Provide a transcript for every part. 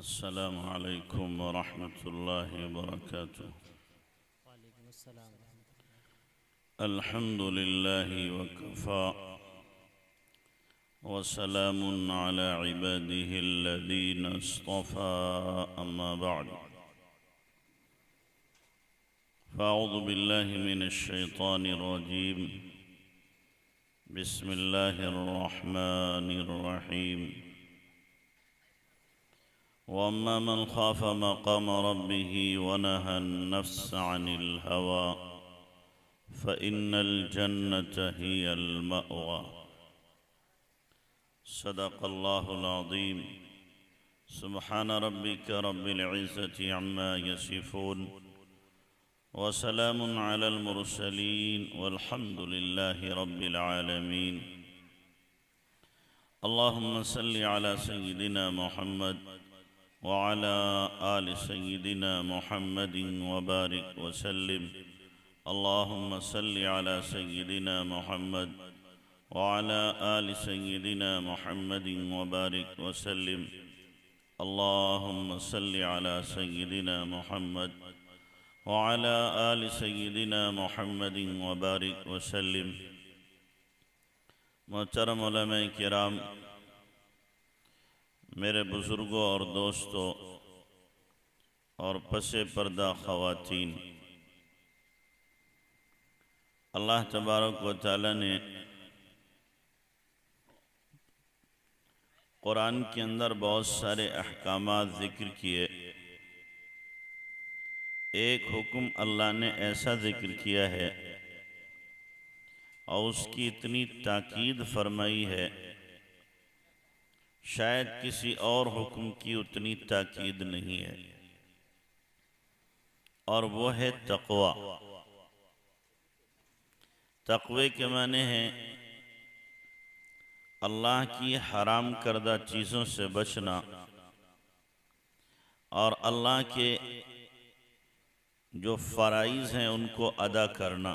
अस्सलामु अलैकुम वरहमतुल्लाहि वबरकातुह। अल्हम्दुलिल्लाहि वकफ़ा वसलामुन अला इबादिहि अल्लज़ीना इस्तफ़ा अम्मा बअद। फ़अऊज़ु बिल्लाहि मिनश शैतानिर रजीम। बिस्मिल्लाहिर रहमानिर रहीम। वअम्मा मन खाफ़ मक़ाम रब्बिही वनहा अन्नफ्स अनिल हवा फ़इन्नल जन्नत हियल मअवा। सदक़ल्लाहुल अज़ीम। सुब्हान रब्बिक रब्बिल इज़्ज़ति अम्मा यसिफ़ून वसलामुन अलल मुरसलीन वल्हम्दुलिल्लाहि रब्बिल आलमीन। अल्लाहुम्मा सल्लि अला सय्यिदिना मुहम्मद व अला आलि सय्यिदिना मुहम्मदिन व बारिक वसल्लिम। अल्लाहुम्मा सल्लि अला सय्यिदिना मुहम्मद व अला आलि सय्यिदिना मुहम्मदिन व बारिक वसल्लिम। अल्लाहुम्मा सल्लि अला सय्यिदिना मुहम्मद व अला आलि सय्यिदिना मुहम्मदिन व बारिक वसल्लिम। मोहतरम उलमाए किराम, मेरे बुज़ुर्गों और दोस्तों और पसे पर्दा ख़वातीन, अल्लाह तबारक व तआला ने कुरान के अंदर बहुत सारे अहकामात ज़िक्र किए। एक हुक्म अल्लाह ने ऐसा ज़िक्र किया है और उसकी इतनी ताकीद फरमाई है, शायद किसी और हुक्म की उतनी ताकीद नहीं है, और वो है तक़वा। तक़वे के माने हैं अल्लाह की हराम करदा चीज़ों से बचना और अल्लाह के जो फ़राइज़ हैं उनको अदा करना,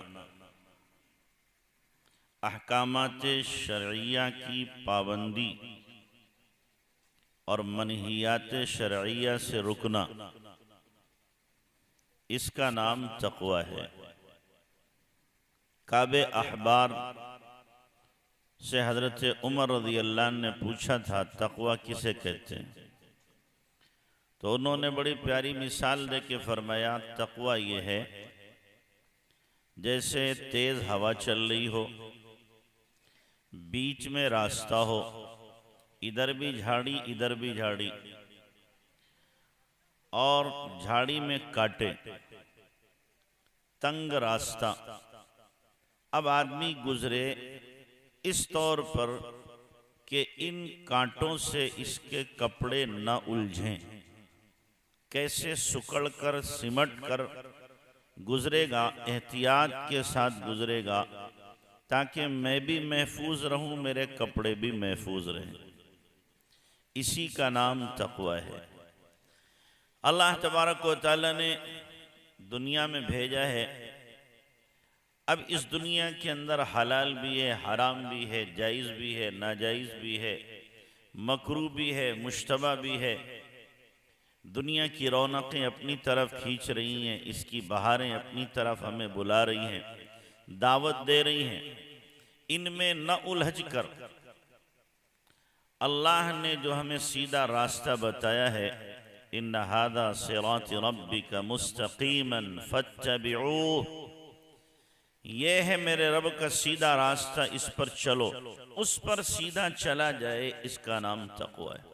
अहकामात शरइया की पाबंदी और मनहियात शरइया से रुकना, इसका नाम तक़वा है। काबे अहबार से हज़रत उमर रज़ी अल्लाह ने पूछा था तक़वा किसे कहते हैं, तो उन्होंने बड़ी प्यारी मिसाल दे के फरमाया तक़वा ये है जैसे तेज़ हवा चल रही हो, बीच में रास्ता हो, इधर भी झाड़ी इधर भी झाड़ी और झाड़ी में कांटे, तंग रास्ता। अब आदमी गुजरे इस तौर पर कि इन कांटों से इसके कपड़े न उलझें, कैसे सुकड़ कर सिमट कर गुजरेगा, एहतियात के साथ गुजरेगा ताकि मैं भी महफूज रहूं, मेरे कपड़े भी महफूज रहें। इसी का नाम तक़वा है। अल्लाह तबारक व तआला ने दुनिया में भेजा है। अब इस दुनिया के अंदर हलाल भी है, हराम भी है, जायज़ भी है, नाजायज़ भी है, मकरूह भी है, मुश्तबा भी है। दुनिया की रौनकें अपनी तरफ खींच रही हैं, इसकी बहारें अपनी तरफ हमें बुला रही हैं, दावत दे रही हैं। इनमें न उलझ कर अल्लाह ने जो हमें सीधा रास्ता बताया है, इन्ना हादा सिरात रब्बिका मुस्तकीमन फत्तबिऊह, ये है मेरे रब का सीधा रास्ता, इस पर चलो। उस पर सीधा चला जाए, इसका नाम तक़वा है।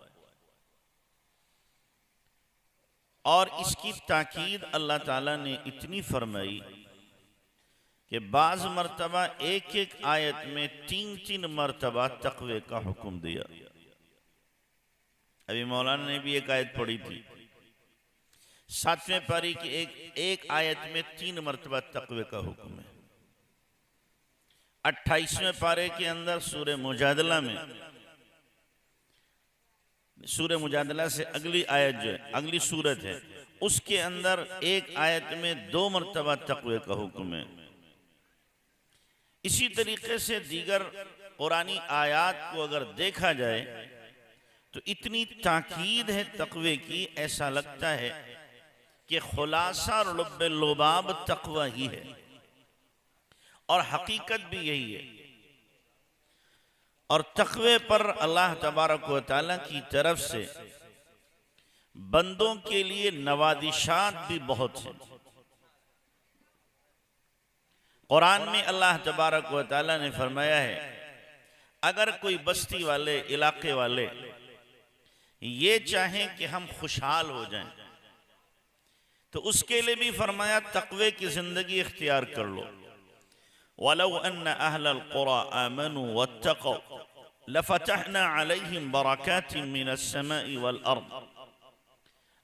और इसकी ताकीद अल्लाह ताला ने इतनी फरमाई कि बाज़ मर्तबा एक एक आयत में तीन तीन मर्तबा तक़वे का हुक्म दिया। अभी मौलाना ने भी एक आयत पढ़ी थी, 7वें पारी की एक आयत में 3 मर्तबा तक़वे का हुक्म है। 28वें पारे के अंदर सूरह मुजादला में, सूरह मुजादला से अगली आयत जो है, अगली सूरत है, उसके अंदर एक आयत में 2 मर्तबा तक़वे का हुक्म है। इसी तरीके से दीगर कुरानी आयात को अगर देखा जाए तो इतनी ताकीद है तकवे की, ऐसा लगता है कि खुलासा और लुब्बे लुबाब तकवा ही है, और हकीकत भी यही है। और तकवे पर अल्लाह तबारक व तआला की तरफ से बंदों के लिए नवादिशात भी बहुत हैं। कुरान में अल्लाह तबारक व तआला ने फरमाया है, अगर कोई बस्ती वाले इलाके वाले ये चाहें कि हम खुशहाल हो जाएं, तो उसके लिए भी फरमाया तकवे की जिंदगी इख्तियार कर लो। वलौ अन्न अहलल कुरा आमनू वत्तक़ौ लफतहना अलैहिम बरकातिम मिनस समाई वल अर्द।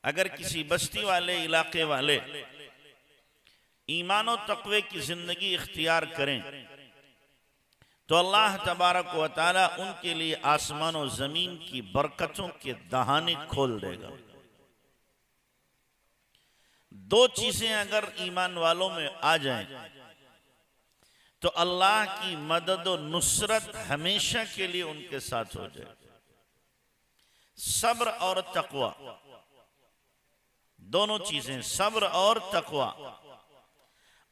अगर किसी बस्ती वाले इलाके वाले ईमान और तकवे की जिंदगी इख्तियार करें तो अल्लाह तबारक व तआला उनके लिए आसमान और जमीन की बरकतों के दहाने खोल देगा। दो चीजें अगर ईमान वालों में आ जाएं तो अल्लाह की मदद और नुसरत हमेशा के लिए उनके साथ हो जाए। सब्र और तकवा, दोनों चीजें, सब्र और तकवा।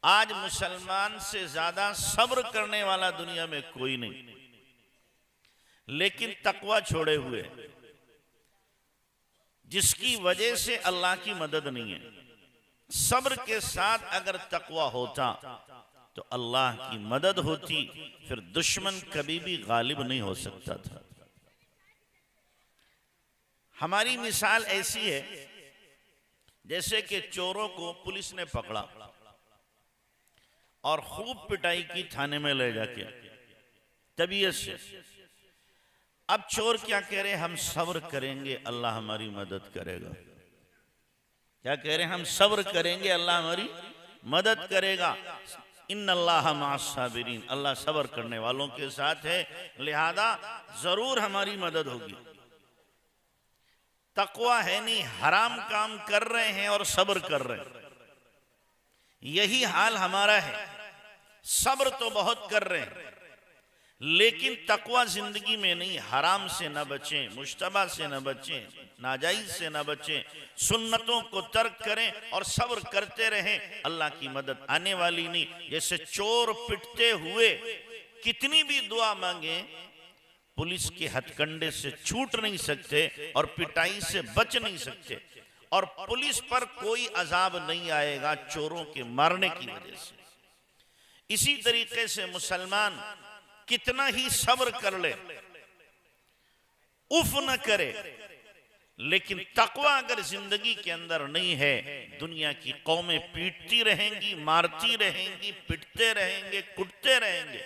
आज मुसलमान से ज्यादा सब्र करने वाला दुनिया में कोई नहीं, लेकिन तकवा छोड़े हुए, जिसकी वजह से अल्लाह की मदद नहीं है। सब्र के साथ अगर तकवा होता तो अल्लाह की मदद होती, फिर दुश्मन कभी भी गालिब नहीं हो सकता था। हमारी मिसाल ऐसी है जैसे कि चोरों को पुलिस ने पकड़ा और खूब पिटाई की थाने में ले जाके तबीयत से। अब चोर क्या कह रहे, हम सब्र करेंगे अल्लाह हमारी मदद करेगा। क्या कह रहे, हम सब्र करेंगे अल्लाह हमारी मदद करेगा। इन्नल्लाह मअस-साबिरीन, अल्लाह सब्र करने वालों के साथ है, लिहाजा जरूर हमारी मदद होगी। तकवा है नहीं, हराम काम कर रहे हैं और सब्र कर रहे हैं, यही हाल हमारा है। सब्र तो बहुत कर रहे हैं लेकिन तकवा जिंदगी में नहीं। हराम से न बचें, मुश्तबा से न बचें, नाजायज से न बचें, सुन्नतों को तर्क करें और सब्र करते रहें, अल्लाह की मदद आने वाली नहीं। जैसे चोर पिटते हुए कितनी भी दुआ मांगे, पुलिस के हथकंडे से छूट नहीं सकते और पिटाई से बच नहीं सकते, और पुलिस पर कोई अजाब नहीं आएगा चोरों के मारने की वजह से। इसी तरीके से मुसलमान कितना ही सब्र कर ले, उफ न करे, लेकिन तकवा अगर जिंदगी के अंदर नहीं है, दुनिया की कौमें पीटती रहेंगी, मारती रहेंगी, पिटते रहेंगे, कुटते रहेंगे,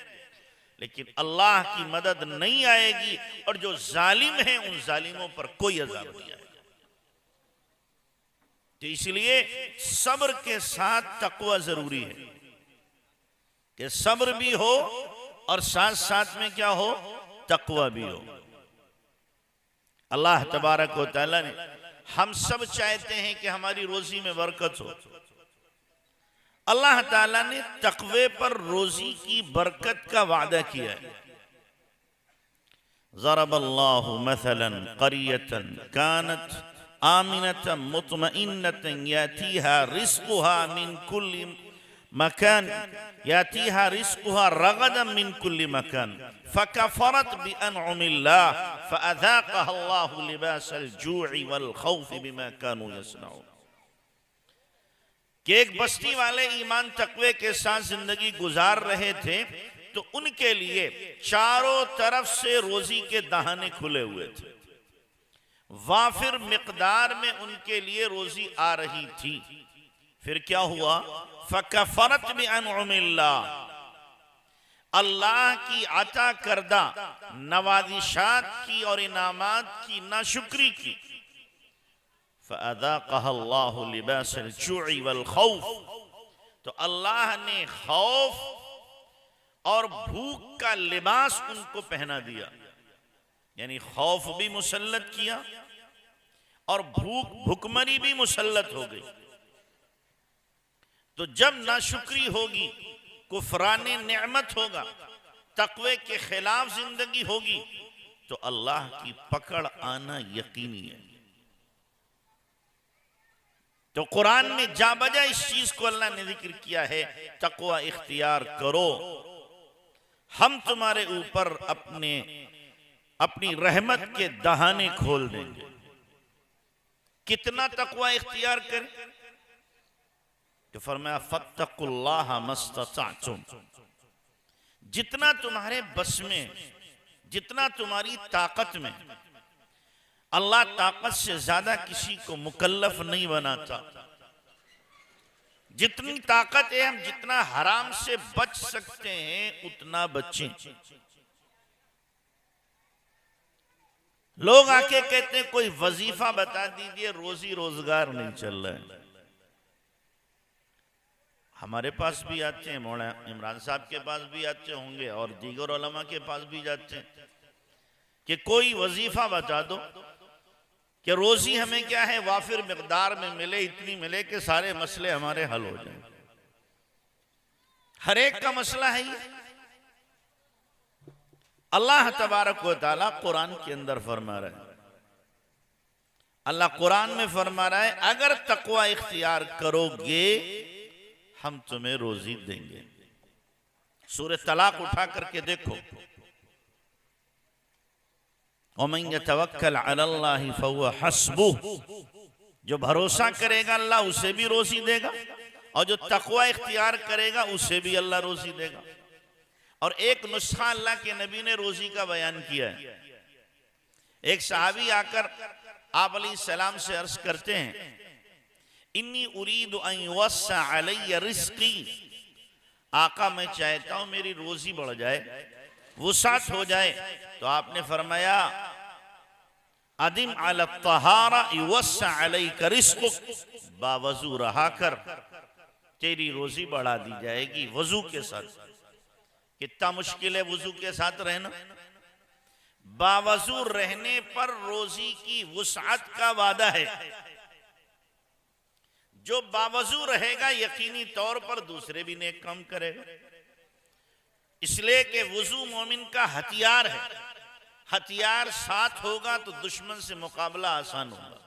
लेकिन अल्लाह की मदद नहीं आएगी, और जो जालिम हैं उन जालिमों पर कोई अज़ाब नहीं आएगा। तो इसलिए सब्र के साथ तकवा जरूरी है कि सब्र भी हो और साथ साथ में क्या हो, तकवा भी हो। अल्लाह तबारक व तआला ने, हम सब चाहते हैं कि हमारी रोजी में बरकत हो। अल्लाह ताला ने तकवे पर रोजी की बरकत का वादा किया है। ज़रबल्लाहु मसलन क़रियतन कानत आमिनतन मुतमइन्नतन यातीहा रिज़्क़ुहा मिन कुल्ली मकान यातीहा रिज़्क़ुहा रगदन मिन कुल्ली मकान फ़कफ़रत बिअनउमिल्लाह फ़अज़ाक़हा अल्लाहु लिबासल जू'i वल ख़ौफ़ि बिमा कानू यसनऊन। कि एक बस्ती वाले ईमान तकवे के साथ जिंदगी गुजार रहे थे, तो उनके लिए चारों तरफ से रोजी के दहाने खुले हुए थे, वाफिर मिकदार में उनके लिए रोजी आ रही थी। फिर क्या हुआ, फ़कफ़रत बिअनउमिल्लाह, अल्लाह की अता करदा नवाजिशात की और इनामात की नाशुक्री की। फ़अज़ाक़हा अल्लाहु लिबासल जू'i वल ख़ौफ़, तो अल्लाह ने खौफ और भूख का लिबास उनको पहना दिया, यानी खौफ भी मुसल्लत किया और भूखमरी भी मुसल्लत हो गई। तो जब नाशुक्री होगी, कुफराने नेमत होगा, तकवे के खिलाफ जिंदगी होगी, तो अल्लाह की पकड़ आना यकीनी है। तो कुरान में जा बजा इस चीज को अल्लाह ने जिक्र किया है, तकवा इख्तियार करो, हम तुम्हारे ऊपर अपनी रहमत के दहाने खोल देंगे। कितना तकवा इख्तियार करें? तो फरमाया फत्तकुल्लाह मस्तताअतुम, जितना तुम्हारे बस में, जितना तुम्हारी ताकत में। अल्लाह ताकत से ज्यादा किसी को मुकल्लफ नहीं बनाता। जितनी ताकत है, हम जितना हराम से बच सकते हैं उतना बचें। लोग आके कहते हैं कोई वजीफा बता दीजिए, रोजी रोजगार नहीं चल रहा है। हमारे पास भी आते हैं, मौलाना इमरान साहब के पास भी आते होंगे और दीगर उलमा के पास भी जाते हैं कि कोई वजीफा बता दो कि रोजी हमें क्या है वाफिर मिकदार में मिले, इतनी मिले कि सारे मसले हमारे हल हो जाए। हर एक का मसला है ये। अल्लाह तबारक व तआला कुरान के अंदर फरमा रहा है, अल्लाह कुरान में फरमा रहा है, अगर तकवा इख्तियार करोगे हम तुम्हें रोजी देंगे। सूरह तलाक उठा करके देखो, वमन यतवक्कल अलल्लाहि फहुव हस्बुह, जो भरोसा करेगा अल्लाह उसे भी रोजी देगा, और जो तकवा इख्तियार करेगा उसे भी अल्लाह रोजी देगा। और एक नुस्खा अल्लाह के नबी ने रोजी का बयान किया है। एक सहाबी आकर आप अलैहिस्सलाम से अर्ज करते हैं, इन्नी उरीदु अन युवस्सा अलैया रिज़्क़ी, आका मैं चाहता हूं मेरी रोजी बढ़ जाए, वुसात हो जाए। तो आपने फरमाया अदिम अला तहारा युवस्सा अलैका रिज़्क़ुक, बावजू रहा कर तेरी रोजी बढ़ा दी जाएगी वजू के साथ। कितना मुश्किल है वजू के साथ रहना। बावजू रहने पर रोजी की वुसात का वादा है। जो बावजू रहेगा यकीनी तौर पर दूसरे भी नेक काम करेगा। इसलिए कि वुजू मोमिन का हथियार है। हथियार साथ होगा तो दुश्मन से मुकाबला आसान होगा,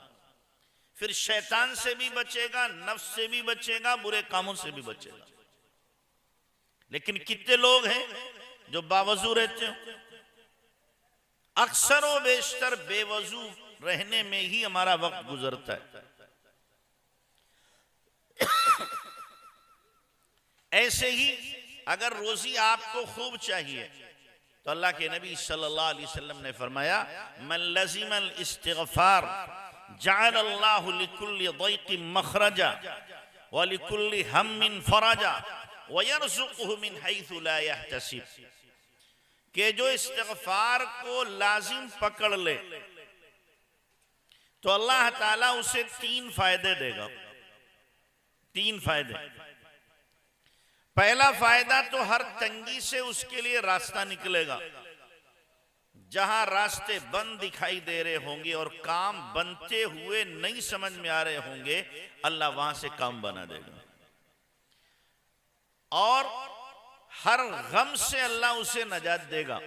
फिर शैतान से भी बचेगा, नफ्स से भी बचेगा, बुरे कामों से भी बचेगा। लेकिन कितने लोग हैं जो बावजू रहते हैं? अक्सर व बेशतर बेवजू रहने में ही हमारा वक्त गुजरता है। ऐसे ही अगर रोजी आपको खूब चाहिए तो अल्लाह के नबी सल्लल्लाहु अलैहि वसल्लम ने फरमाया, मन लज़िमल इस्तिग़फ़ार जअलल्लाहु लिकुल्लि ज़ैक़िन मख़रजा व लिकुल्लि हम्मिन फ़रजा व यरज़ुक़हु मिन हैथु ला यहतसिब, कि जो इस्तिग़फ़ार को लाजिम पकड़ ले तो अल्लाह ताला उसे 3 फायदे देगा। 3 फायदे। पहला फायदा तो हर तंगी से उसके लिए रास्ता निकलेगा। जहां रास्ते बंद दिखाई दे रहे होंगे और काम बनते हुए नहीं समझ में आ रहे होंगे, अल्लाह वहां से काम बना देगा। और हर गम से अल्लाह उसे नजात देगा।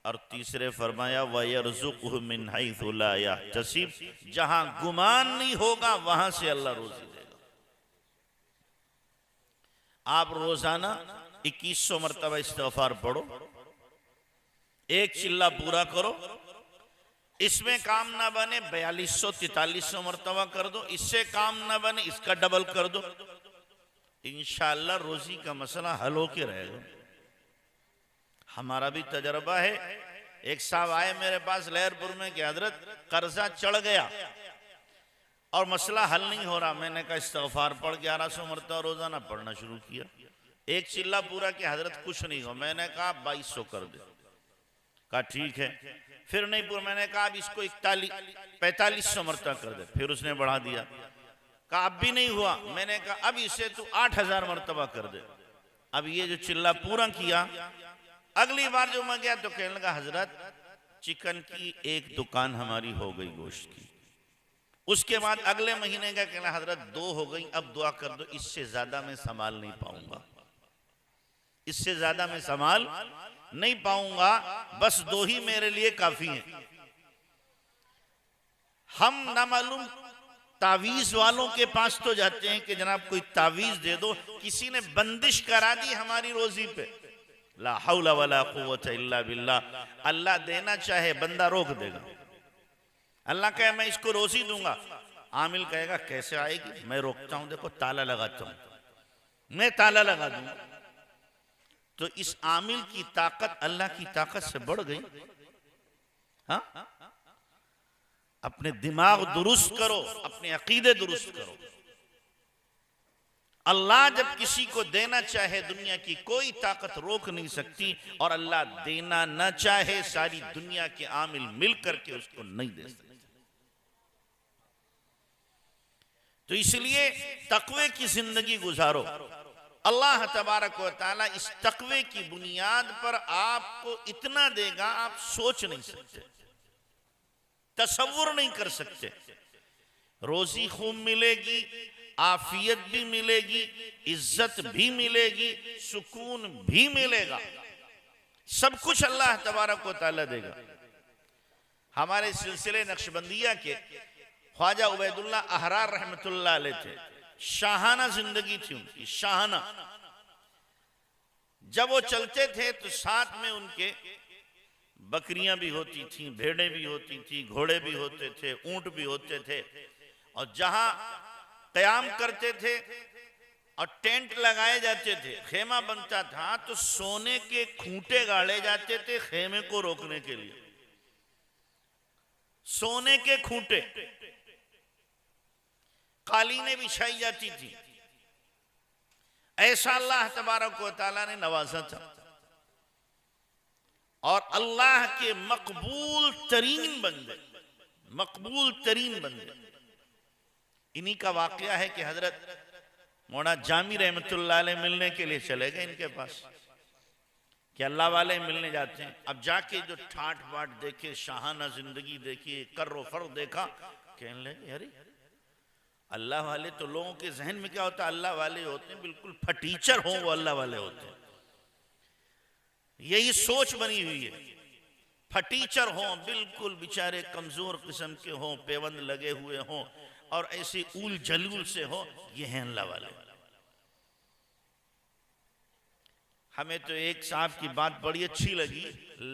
और तीसरे फरमाया वयरज़ुक़हु मिन हैथु ला यहतसिब, जहां गुमान नहीं होगा वहां से अल्लाह रोजी देगा। आप रोजाना 2100 मरतबा इस्तिग़फ़ार पढ़ो, एक चिल्ला पूरा करो। इसमें काम ना बने 4200-4300 मरतबा कर दो। इससे काम ना बने इसका डबल कर दो। इंशाअल्लाह रोजी का मसला हल होके रहेगा। हमारा भी तजर्बा है। एक साहब आए मेरे पास लहरपुर में कि हजरत कर्जा चढ़ गया और मसला हल नहीं हो रहा। मैंने कहा इस्तिग़फ़ार पढ़ 1100 मरतबा रोजाना पढ़ना शुरू किया। एक चिल्ला पूरा कि हजरत कुछ नहीं हो। मैंने कहा 2200 कर दे। कहा ठीक है। फिर नहीं पूरा। मैंने कहा अब इसको 4500 मरतबा कर दे। फिर उसने बढ़ा दिया। कहा अब भी नहीं हुआ। मैंने कहा अब इसे तू 8000 मरतबा कर दे। अब ये जो चिल्ला पूरा किया, अगली बार जो मैं गया तो कहने लगा हजरत चिकन की एक दुकान हमारी हो गई गोश्त की। उसके बाद अगले महीने का कहना हजरत 2 हो गई, अब दुआ कर दो, इससे ज्यादा मैं संभाल नहीं पाऊंगा, इससे ज्यादा मैं संभाल नहीं पाऊंगा, बस 2 ही मेरे लिए काफी हैं। हम ना मालूम तावीज वालों के पास तो जाते हैं कि जनाब कोई तावीज दे दो, किसी ने बंदिश करा दी हमारी रोजी पे, ला हौला वला कुव्वता इल्ला बिल्लाह। अल्लाह देना चाहे बंदा रोक देगा। अल्लाह कहे मैं इसको रोजी दूंगा, आमिल कहेगा कैसे आएगी, मैं रोकता हूं, देखो ताला लगाता हूं, मैं ताला लगा दूंगा। तो इस आमिल की ताकत अल्लाह की ताकत से बढ़ गई। हाँ, अपने दिमाग दुरुस्त करो, अपने अकीदे दुरुस्त करो। अल्लाह जब किसी को देना चाहे दुनिया की कोई ताकत रोक नहीं सकती, और अल्लाह देना न चाहे सारी दुनिया के आमिल मिलकर के उसको नहीं दे सकते। तो इसलिए तकवे की जिंदगी गुजारो। अल्लाह तबारक व तआला इस तकवे की बुनियाद पर आपको इतना देगा आप सोच नहीं सकते, तसव्वुर नहीं कर सकते। रोजी खूब मिलेगी, आफियत भी मिलेगी, इज्जत भी मिलेगी, सुकून भी मिलेगा, सब कुछ अल्लाह तबारक व तआला देगा। हमारे सिलसिले नक्शबंदिया के ख्वाजा उबैदुल्ला अहरार रहमतुल्लाह अलैह थे। शाहाना जिंदगी थी उनकी, शाहाना। जब वो चलते थे तो साथ में उनके बकरियां भी होती थी, भेड़ें भी होती थी, घोड़े भी होते थे, ऊंट भी होते थे। और जहां कयाम करते थे और टेंट लगाए जाते थे, खेमा बनता था, तो सोने के खूंटे गाड़े जाते थे खेमे को रोकने के लिए। सोने के खूंटे, कालीनें बिछाई जाती थी। ऐसा अल्लाह तबारक व तआला ने नवाजा था। और अल्लाह के मकबूल तरीन बंदे, मकबूल तरीन बंदे, इन्हीं का वाकया है कि हजरत मौलाना जामी रहमतुल्लाह अलैह मिलने के लिए चले गए इनके पास, कि अल्लाह वाले मिलने जाते हैं। अब जाके जो ठाट बाट देखे, शाहाना जिंदगी देखी, कर्रो फर देखा, कहने लगे अरे अल्लाह वाले तो लोगों के जहन में क्या होता है, अल्लाह वाले होते हैं बिल्कुल फटीचर हों, वो अल्लाह वाले होते हैं। यही सोच बनी हुई है, फटीचर हों, बिल्कुल बेचारे कमजोर किस्म के हों, पेवंद लगे हुए हों और ऐसे ऊल जलूल से हो, ये हैं अल्लाह वाले। हमें तो एक साहब की बात बड़ी अच्छी लगी,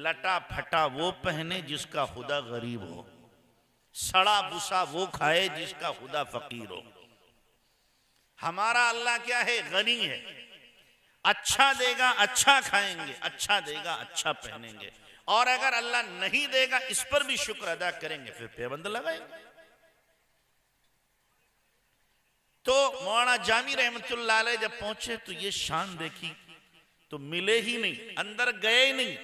लटा फटा वो पहने जिसका खुदा गरीब हो, सड़ा भूसा वो खाए जिसका खुदा फकीर हो। हमारा अल्लाह क्या है, गनी है, अच्छा देगा अच्छा खाएंगे, अच्छा देगा अच्छा पहनेंगे, और अगर अल्लाह नहीं देगा इस पर भी शुक्र अदा करेंगे, फिर पेबंद लगाएंगे। तो मौलाना जामी रहमतुल्लाह अलैह जब पहुंचे तो ये शान देखी तो मिले ही नहीं, अंदर गए ही नहीं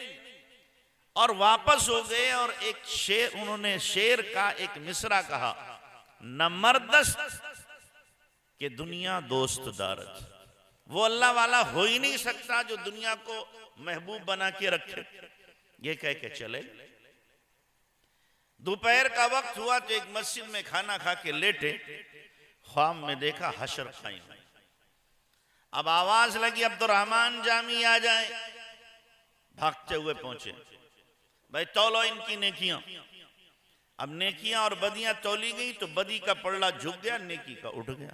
और वापस हो गए। और एक शेर, उन्होंने शेर का एक मिसरा कहा, न मर्दस्त के दुनिया दोस्त दारत। वो अल्लाह वाला हो ही नहीं सकता जो दुनिया को महबूब बना के रखे। ये कह के चले। दोपहर का वक्त हुआ तो एक मस्जिद में खाना खा के लेटे, ख्वाब में देखा हशर खाई। अब आवाज लगी अब्दुर्रहमान जामी आ जाए। भागते हुए पहुंचे, भाई तौलो इनकी नेकियां। अब नेकियां और बदियां तौली गई तो बदी का पल्ला झुक गया, नेकी का उठ गया।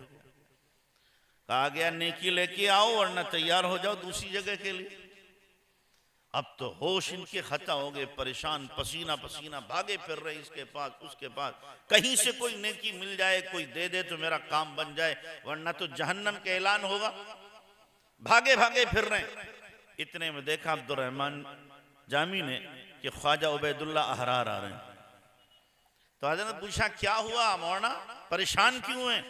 कहा गया नेकी लेके आओ वरना तैयार हो जाओ दूसरी जगह के लिए। अब तो होश इनके खता हो गए, परेशान, पसीना पसीना, भागे फिर रहे इसके पास उसके पास, कहीं से कोई नेकी मिल जाए, कोई दे दे तो मेरा काम बन जाए, वरना तो जहन्नम के ऐलान होगा। भागे भागे फिर रहे। इतने में देखा अब्दुर्रहमान जामी ने कि ख्वाजा उबैदुल्ला अहरार आ रहे हैं। तो हजरत ने पूछा क्या हुआ मौलाना, परेशान क्यों है,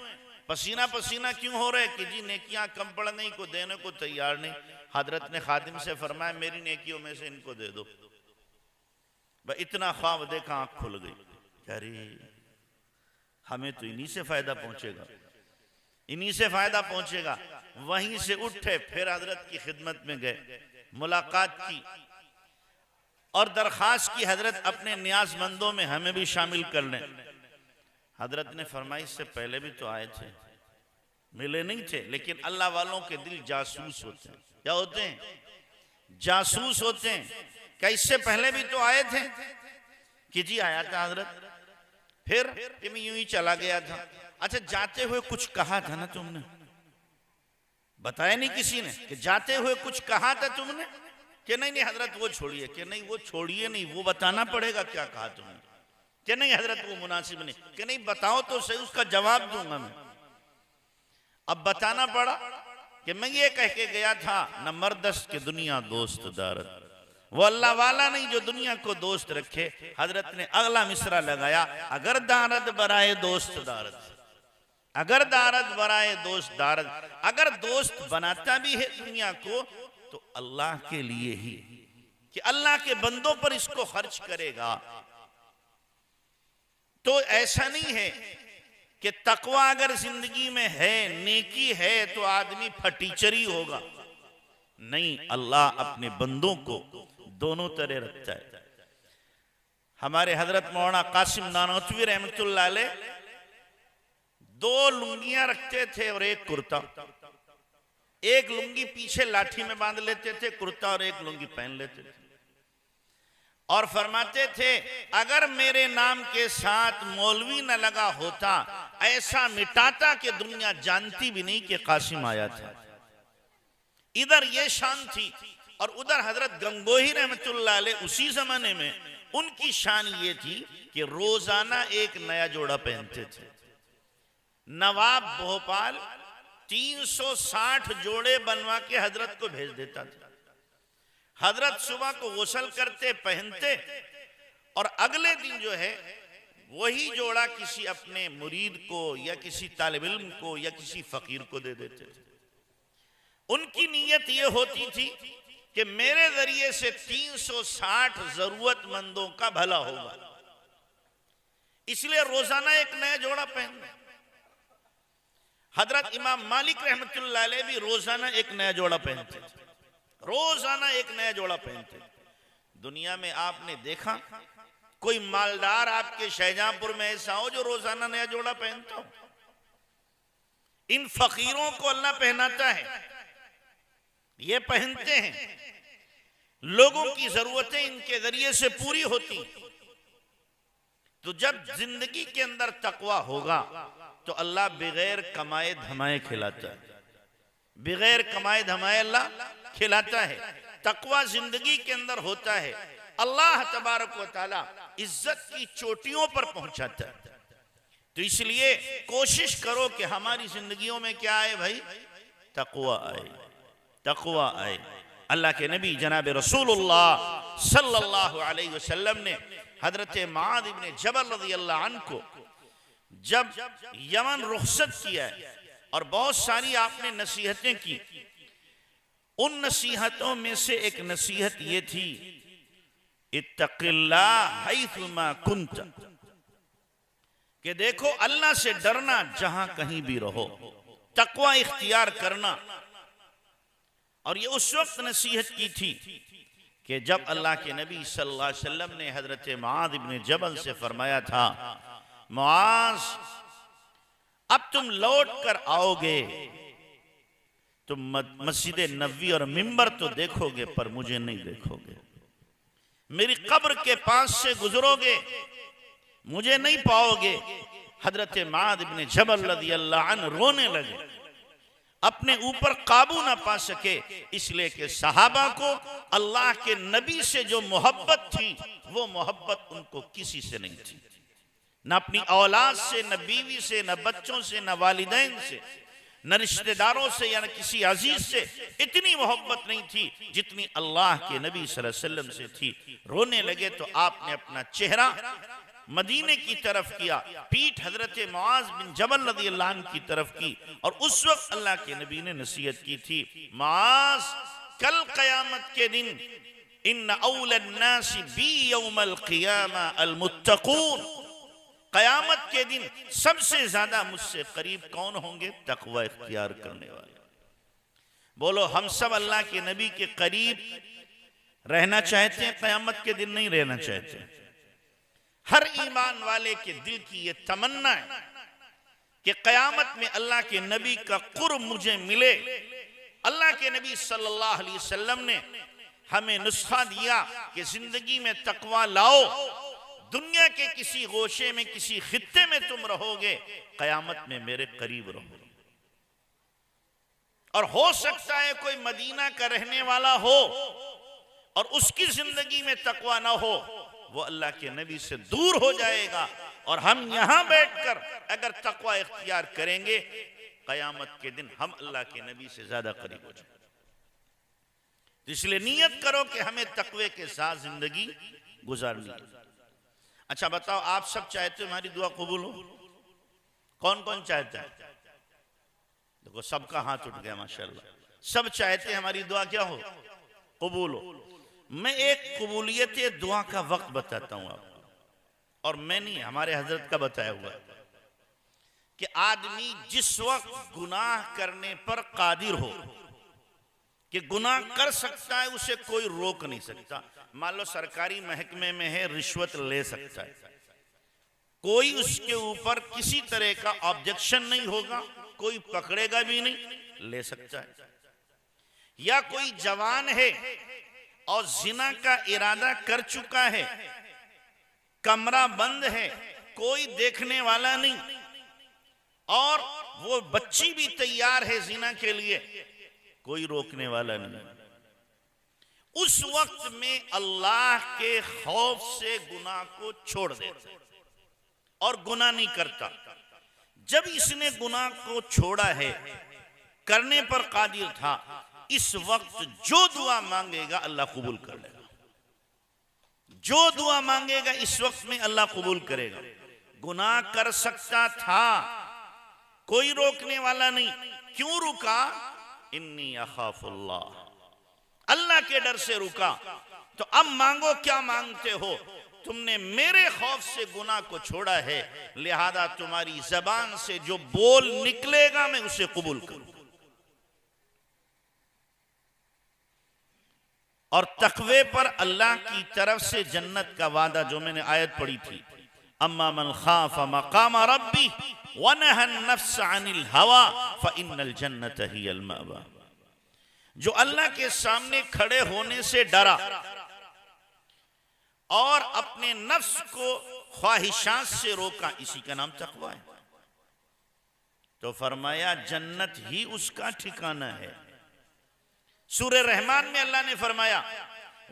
पसीना पसीना क्यों हो रहे? कि जी नेकियां कम पड़ गई, को देने को तैयार नहीं। हजरत ने खादिम से फरमाया मेरी नेकियों में से इनको दे दो। भाई इतना ख्वाब देखा, आंख खुल गई, अरे हमें तो इन्हीं से फायदा पहुंचेगा, इन्हीं से फायदा पहुंचेगा। वहीं से उठे, फिर हजरत की खिदमत में गए, मुलाकात की और दरखास्त की हजरत अपने न्याजमंदों में हमें भी शामिल कर लें। हजरत ने फरमाई इससे पहले भी तो आए थे, मिले नहीं थे, लेकिन अल्लाह वालों के दिल जासूस होते हैं। क्या होते हैं? जासूस होते हैं। क्या इससे पहले भी तो आए थे कि जी आया था हजरत, फिर मैं यूं ही चला गया था। अच्छा, जाते हुए कुछ कहा था ना तुमने? बताया नहीं किसी ने कि जाते हुए कुछ कहा था तुमने? कि नहीं नहीं हजरत वो छोड़िए, कि नहीं वो छोड़िए नहीं, वो बताना पड़ेगा क्या कहा तुमने। कि नहीं हजरत वो मुनासिब नहीं, कि नहीं बताओ तो सही, उसका जवाब दूंगा मैं। अब बताना पड़ा कि मैं ये कह के गया था, न मर्दस्त के दुनिया दोस्त दारत, वो अल्लाह वाला नहीं जो दुनिया को दोस्त रखे। हजरत ने अगला मिसरा लगाया, अगर दारद बराए दोस्त दारद, अगर दारद बराए दोस्त दारद, अगर दोस्त बनाता भी है दुनिया को तो अल्लाह के लिए ही, कि अल्लाह के बंदों पर इसको खर्च करेगा। तो ऐसा नहीं है कि तकवा अगर जिंदगी में है, नेकी है, तो आदमी फटीचरी होगा। नहीं, अल्लाह अपने बंदों को दोनों तरह रखता है। हमारे हजरत मौलाना कासिम नानोतवी रहमतुल्लाह अलैह 2 लुंगियां रखते थे और एक कुर्ता। एक लुंगी पीछे लाठी में बांध लेते थे कुर्ता, और एक लुंगी पहन लेते थे, और फरमाते थे अगर मेरे नाम के साथ मौलवी न लगा होता, ऐसा मिटाता कि दुनिया जानती भी नहीं कि कासिम आया था। इधर ये शान थी, और उधर हजरत गंगोही रहमतुल्लाह अलैह उसी जमाने में उनकी शान ये थी कि रोजाना एक नया जोड़ा पहनते थे। नवाब भोपाल 360 जोड़े बनवा के हजरत को भेज देता था। हजरत सुबह को गुस्ल करते, पहनते, और अगले दिन जो है वही जोड़ा किसी अपने मुरीद को या किसी तालिब इल्म को या किसी फकीर को दे देते थे। उनकी नीयत ये होती थी कि मेरे जरिए से 360 जरूरतमंदों का भला होगा, इसलिए रोजाना एक नया जोड़ा पहनना। हजरत इमाम मालिक रहमतुल्लाह अलैह भी रोजाना एक नया जोड़ा पहनते थे, रोजाना एक नया जोड़ा पहनते। दुनिया में आपने देखा कोई मालदार आपके शाहजहांपुर में ऐसा हो जो रोजाना नया जोड़ा पहनता हो? इन फकीरों को अल्लाह पहनाता है, ये पहनते हैं, लोगों की जरूरतें इनके जरिए से पूरी होती। तो जब जिंदगी के अंदर तकवा होगा तो अल्लाह बगैर कमाए धमाए खिलाता है, बगैर कमाए धमाए अल्लाह खिलाता है। तकवा जिंदगी के अंदर होता है, अल्लाह तबारक व तआला इज्जत की चोटियों पर पहुंचाता है। तो इसलिए कोशिश करो कि हमारी जिंदगियों में क्या आए भाई? तकवा आए, तकवा आए। अल्लाह के नबी जनाब रसूलुल्लाह सल्लल्लाहु अलैहि वसल्लम ने हजरत मुआद इब्न जबल रज़ियल्लाहु अन्हु को जब यमन रुखसत किया और बहुत सारी आपने नसीहतें की, उन नसीहतों में से एक नसीहत ये थी, इत्तक़िल्लाह हैथुमा कुन्त, कि देखो अल्लाह से डरना जहां कहीं भी रहो, तकवा इख्तियार करना। और ये उस वक्त नसीहत की थी कि जब अल्लाह के नबी सल्लल्लाहु अलैहि वसल्लम ने हजरत मुआद इब्न जबल से फरमाया था, मुआज अब तुम लौट कर आओगे, तुम मस्जिद नबवी और मिंबर तो देखोगे पर मुझे नहीं देखोगे, मेरी कब्र के पास से गुजरोगे, मुझे नहीं पाओगे। हजरत मुआद इब्न जबल रज़ियल्लाहु अन्हु रोने लगे, अपने ऊपर काबू ना पा सके, इसलिए कि सहाबा को अल्लाह के नबी से जो मोहब्बत थी वो मोहब्बत उनको किसी से नहीं थी, न अपनी औलाद से, न बीवी से, न बच्चों से, न वालिदैन से, न रिश्तेदारों से या न किसी अजीज से इतनी मोहब्बत नहीं थी जितनी अल्लाह के नबी सल्लल्लाहु अलैहि वसल्लम से थी। रोने लगे तो आपने अपना चेहरा मदीने की तरफ किया, पीठ हजरत मुआज बिन जबल रज़ियल्लाहु अन्हु की तरफ की, और उस वक्त अल्लाह के नबी ने नसीहत की थी, मुआज कल क़यामत के दिन इन्न औलन नासी बी यौमल क़ियामा अल मुत्तक़ून, क़यामत के दिन सबसे ज्यादा मुझसे करीब कौन होंगे? तकवा इख्तियार करने वाले। बोलो हम सब अल्लाह के नबी के करीब रहना चाहते हैं, क़यामत के दिन नहीं रहना चाहते? हर ईमान वाले के दिल की ये तमन्ना है कि क़यामत में अल्लाह के नबी का कुर्ब मुझे मिले। अल्लाह के नबी सल्लल्लाहु अलैहि वसल्लम ने हमें नुस्खा दिया कि जिंदगी में तकवा लाओ, दुनिया के किसी गोशे में किसी खित्ते में तुम रहोगे, कयामत में मेरे करीब रहोगे। और हो सकता है कोई मदीना का रहने वाला हो और उसकी जिंदगी में तकवा ना हो, वो अल्लाह के नबी से दूर हो जाएगा। और हम यहां बैठकर अगर तकवा इख्तियार करेंगे, कयामत के दिन हम अल्लाह के नबी से ज्यादा करीब हो जाएंगे। तो इसलिए नियत करो कि हमें तकवे के साथ जिंदगी गुजारनी है। अच्छा बताओ, आप सब चाहते हो हमारी दुआ कबूल हो? कौन कौन चाहता है? देखो सबका हाथ उठ गया माशाल्लाह। सब चाहते हैं हमारी दुआ क्या हो? कबूल हो। मैं एक कबूलियत दुआ का वक्त बताता हूं आपको, और मैं नहीं, हमारे हजरत का बताया हुआ कि आदमी जिस वक्त गुनाह करने पर कादिर हो कि गुनाह कर सकता है, उसे कोई रोक नहीं सकता। मान लो सरकारी महकमे में है, रिश्वत ले सकता है, कोई उसके ऊपर किसी तरह का ऑब्जेक्शन नहीं होगा, कोई पकड़ेगा भी नहीं, ले सकता है। या कोई जवान है और जिना का इरादा कर चुका है, कमरा बंद है, कोई देखने वाला नहीं, और वो बच्ची भी तैयार है जिना के लिए, कोई रोकने वाला नहीं। उस वक्त में अल्लाह के खौफ से गुनाह को छोड़ देता और गुनाह नहीं करता। जब इसने गुनाह को छोड़ा है, करने पर कादिर था, इस वक्त जो दुआ मांगेगा अल्लाह कबूल कर लेगा। जो दुआ मांगेगा इस वक्त में अल्लाह कबूल करेगा। गुनाह कर सकता था, कोई रोकने वाला नहीं। क्यों रुका? इन्नी अखाफुल्लाह, अल्लाह के डर से रुका। तो अब मांगो, क्या मांगते हो? तुमने मेरे खौफ से गुनाह को छोड़ा है, लिहाजा तुम्हारी जबान से जो बोल निकलेगा मैं उसे कबूल करूं। और तकवे पर अल्लाह की तरफ से जन्नत का वादा, जो मैंने आयत पढ़ी थी, अम्मा मन खाफ मकाम रब्बी व नहा नफ्स अनिल हवा फइन्नल जन्नत हियल मअवा। जो अल्लाह के सामने खड़े होने से डरा और अपने नफ्स को ख्वाहिशात से रोका, इसी का नाम तकवा है। तो फरमाया जन्नत ही उसका ठिकाना है। सूरह रहमान में अल्लाह ने फरमाया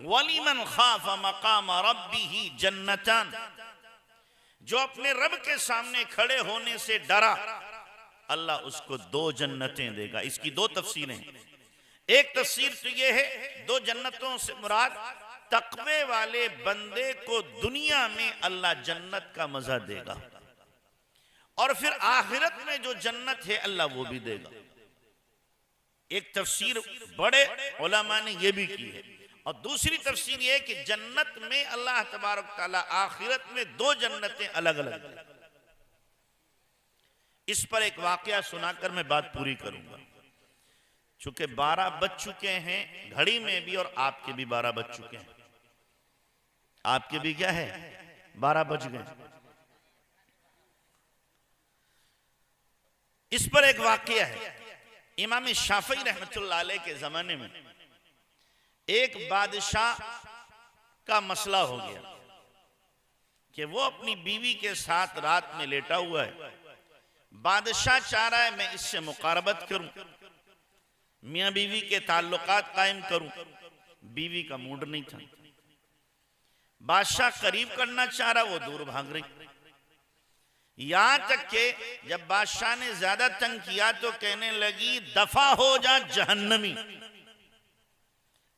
वलिमन खाफ मकाम रब्बिही जन्नतान, जो अपने रब के सामने खड़े होने से डरा, अल्लाह उसको 2 जन्नतें देगा। इसकी 2 तफसीरें। एक तफसीर तो यह है, 2 जन्नतों से मुराद तकवे वाले बंदे को दुनिया में अल्लाह जन्नत का मजा देगा, और फिर आखिरत में जो जन्नत है अल्लाह वो भी देगा। एक तफसीर बड़े उलमा ने यह भी की है, और दूसरी तफसीर यह कि जन्नत में अल्लाह तबारक ताला आखिरत में 2 जन्नतें अलग अलग। इस पर एक वाकया सुनाकर मैं बात पूरी करूंगा। चूंकि 12 बज चुके हैं घड़ी में भी, और आपके भी 12 बज चुके हैं। आपके भी क्या है, 12 बज गए। इस पर एक वाकया है। इमाम शाफई रहमतुल्लाह अलैह के जमाने में एक बादशाह का मसला हो गया कि वो अपनी बीवी के साथ रात में लेटा हुआ है। बादशाह चाह रहा है मैं इससे मुकारबत करूं, मियां बीवी के ताल्लुकात कायम करूं। बीवी का मूड नहीं था। बादशाह करीब करना चाह रहा, वो दूर भाग रही। यहां तक के जब बादशाह ने ज्यादा तंग किया तो कहने लगी दफा हो जा जहन्नमी।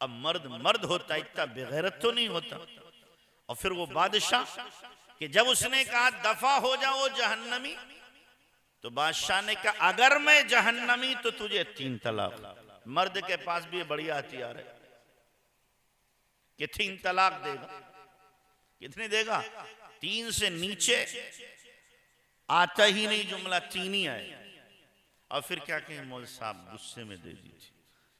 अब मर्द मर्द होता, इतना बेगैरत तो नहीं होता। और फिर वो बादशाह कि जब उसने कहा दफा हो जाओ जहन्नमी, तो बादशाह ने कहा अगर मैं जहन्नमी तो तुझे 3 तलाक। मर्द के पास भी बढ़िया हथियार है कि 3 तलाक देगा। कितने देगा? 3 से नीचे आता ही नहीं, जुमला 3 ही आए। और फिर क्या कहें, मौलवी साहब गुस्से में दे दीजिए।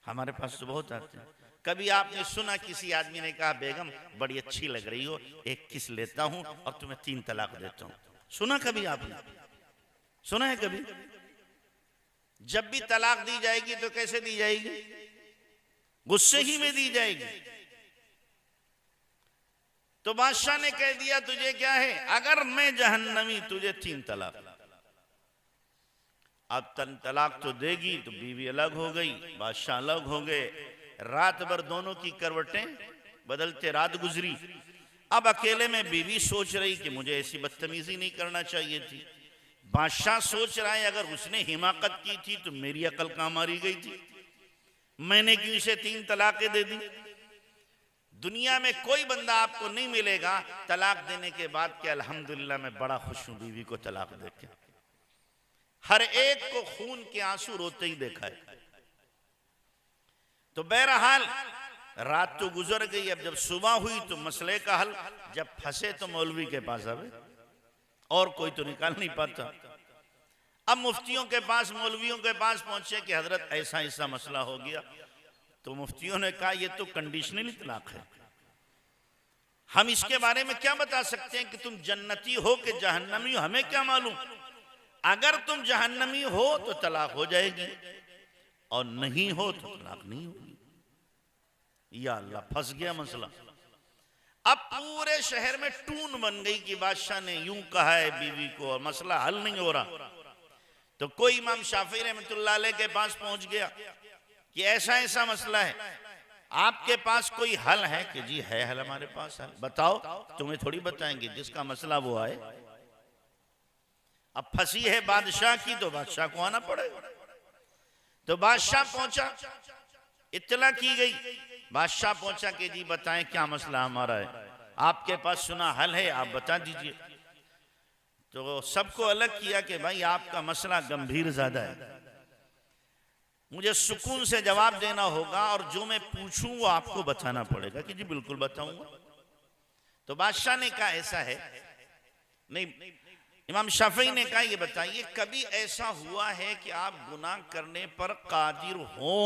हमारे पास तो बहुत आते हैं। कभी आपने सुना किसी आदमी ने कहा बेगम बड़ी अच्छी लग रही हो, एक किस लेता हूं और तुम्हें 3 तलाक देता हूं? सुना कभी आपने? सुना है कभी? जब भी तलाक दी जाएगी तो कैसे दी जाएगी? गुस्से ही में दी जाएगी। तो बादशाह ने कह दिया तुझे क्या है, अगर मैं जहन्नमी तुझे 3 तलाक। अब 3 तलाक तो देगी तो बीवी अलग हो गई, बादशाह अलग हो गए। रात भर दोनों की करवटें बदलते रात गुजरी। अब अकेले में बीवी सोच रही कि मुझे ऐसी बदतमीजी नहीं करना चाहिए थी। बादशाह सोच रहा है अगर उसने हिमाकत की थी तो मेरी अकल कहां मारी गई थी, मैंने क्यों इसे 3 तलाकें दे दी। दुनिया में कोई बंदा आपको नहीं मिलेगा तलाक देने के बाद कि अल्हम्दुलिल्लाह मैं बड़ा खुश हूं बीवी को तलाक देके। हर एक को खून के आंसू रोते ही देखा है। तो बहरहाल रात तो गुजर गई। अब जब सुबह हुई तो मसले का हल, जब फंसे तो मौलवी के पास आवे, और कोई तो निकाल नहीं पाता। अब मुफ्तियों के पास, मौलवियों के पास पहुंचे कि हजरत ऐसा ऐसा मसला हो गया। तो मुफ्तियों ने कहा ये तो कंडीशनल तलाक है, हम इसके बारे में क्या बता सकते हैं कि तुम जन्नती हो कि जहन्नमी हो, हमें क्या मालूम। अगर तुम जहन्नमी हो तो तलाक हो जाएगी और नहीं हो तो तलाक नहीं होगी। या अल्लाह, फंस गया मसला। अब पूरे शहर में टून बन गई कि बादशाह ने यूं कहा है बीवी को और मसला हल नहीं हो रहा। तो कोई इमाम शाफी रहमतुल्लाह अलैह के पास पहुंच गया कि ऐसा ऐसा मसला है, आपके पास कोई हल है? कि जी है हल, हमारे पास हल। बताओ, तुम्हें थोड़ी बताएंगे, जिसका मसला वो आए। अब फंसी है बादशाह की तो बादशाह को आना पड़ेगा। तो बादशाह पहुंचा, इत्तला की गई। बादशाह पहुंचा कि जी बताएं क्या मसला हमारा है, आपके पास सुना हल है, आप बता दीजिए। तो सबको अलग किया कि भाई आपका मसला गंभीर ज्यादा है, मुझे सुकून से जवाब देना होगा और जो मैं पूछूं वो आपको बताना पड़ेगा। कि जी बिल्कुल बताऊंगा। तो बादशाह ने कहा ऐसा है नहीं। इमाम शाफी ने कहा ये बताइए कभी ऐसा हुआ है कि आप गुनाह करने पर कादिर हो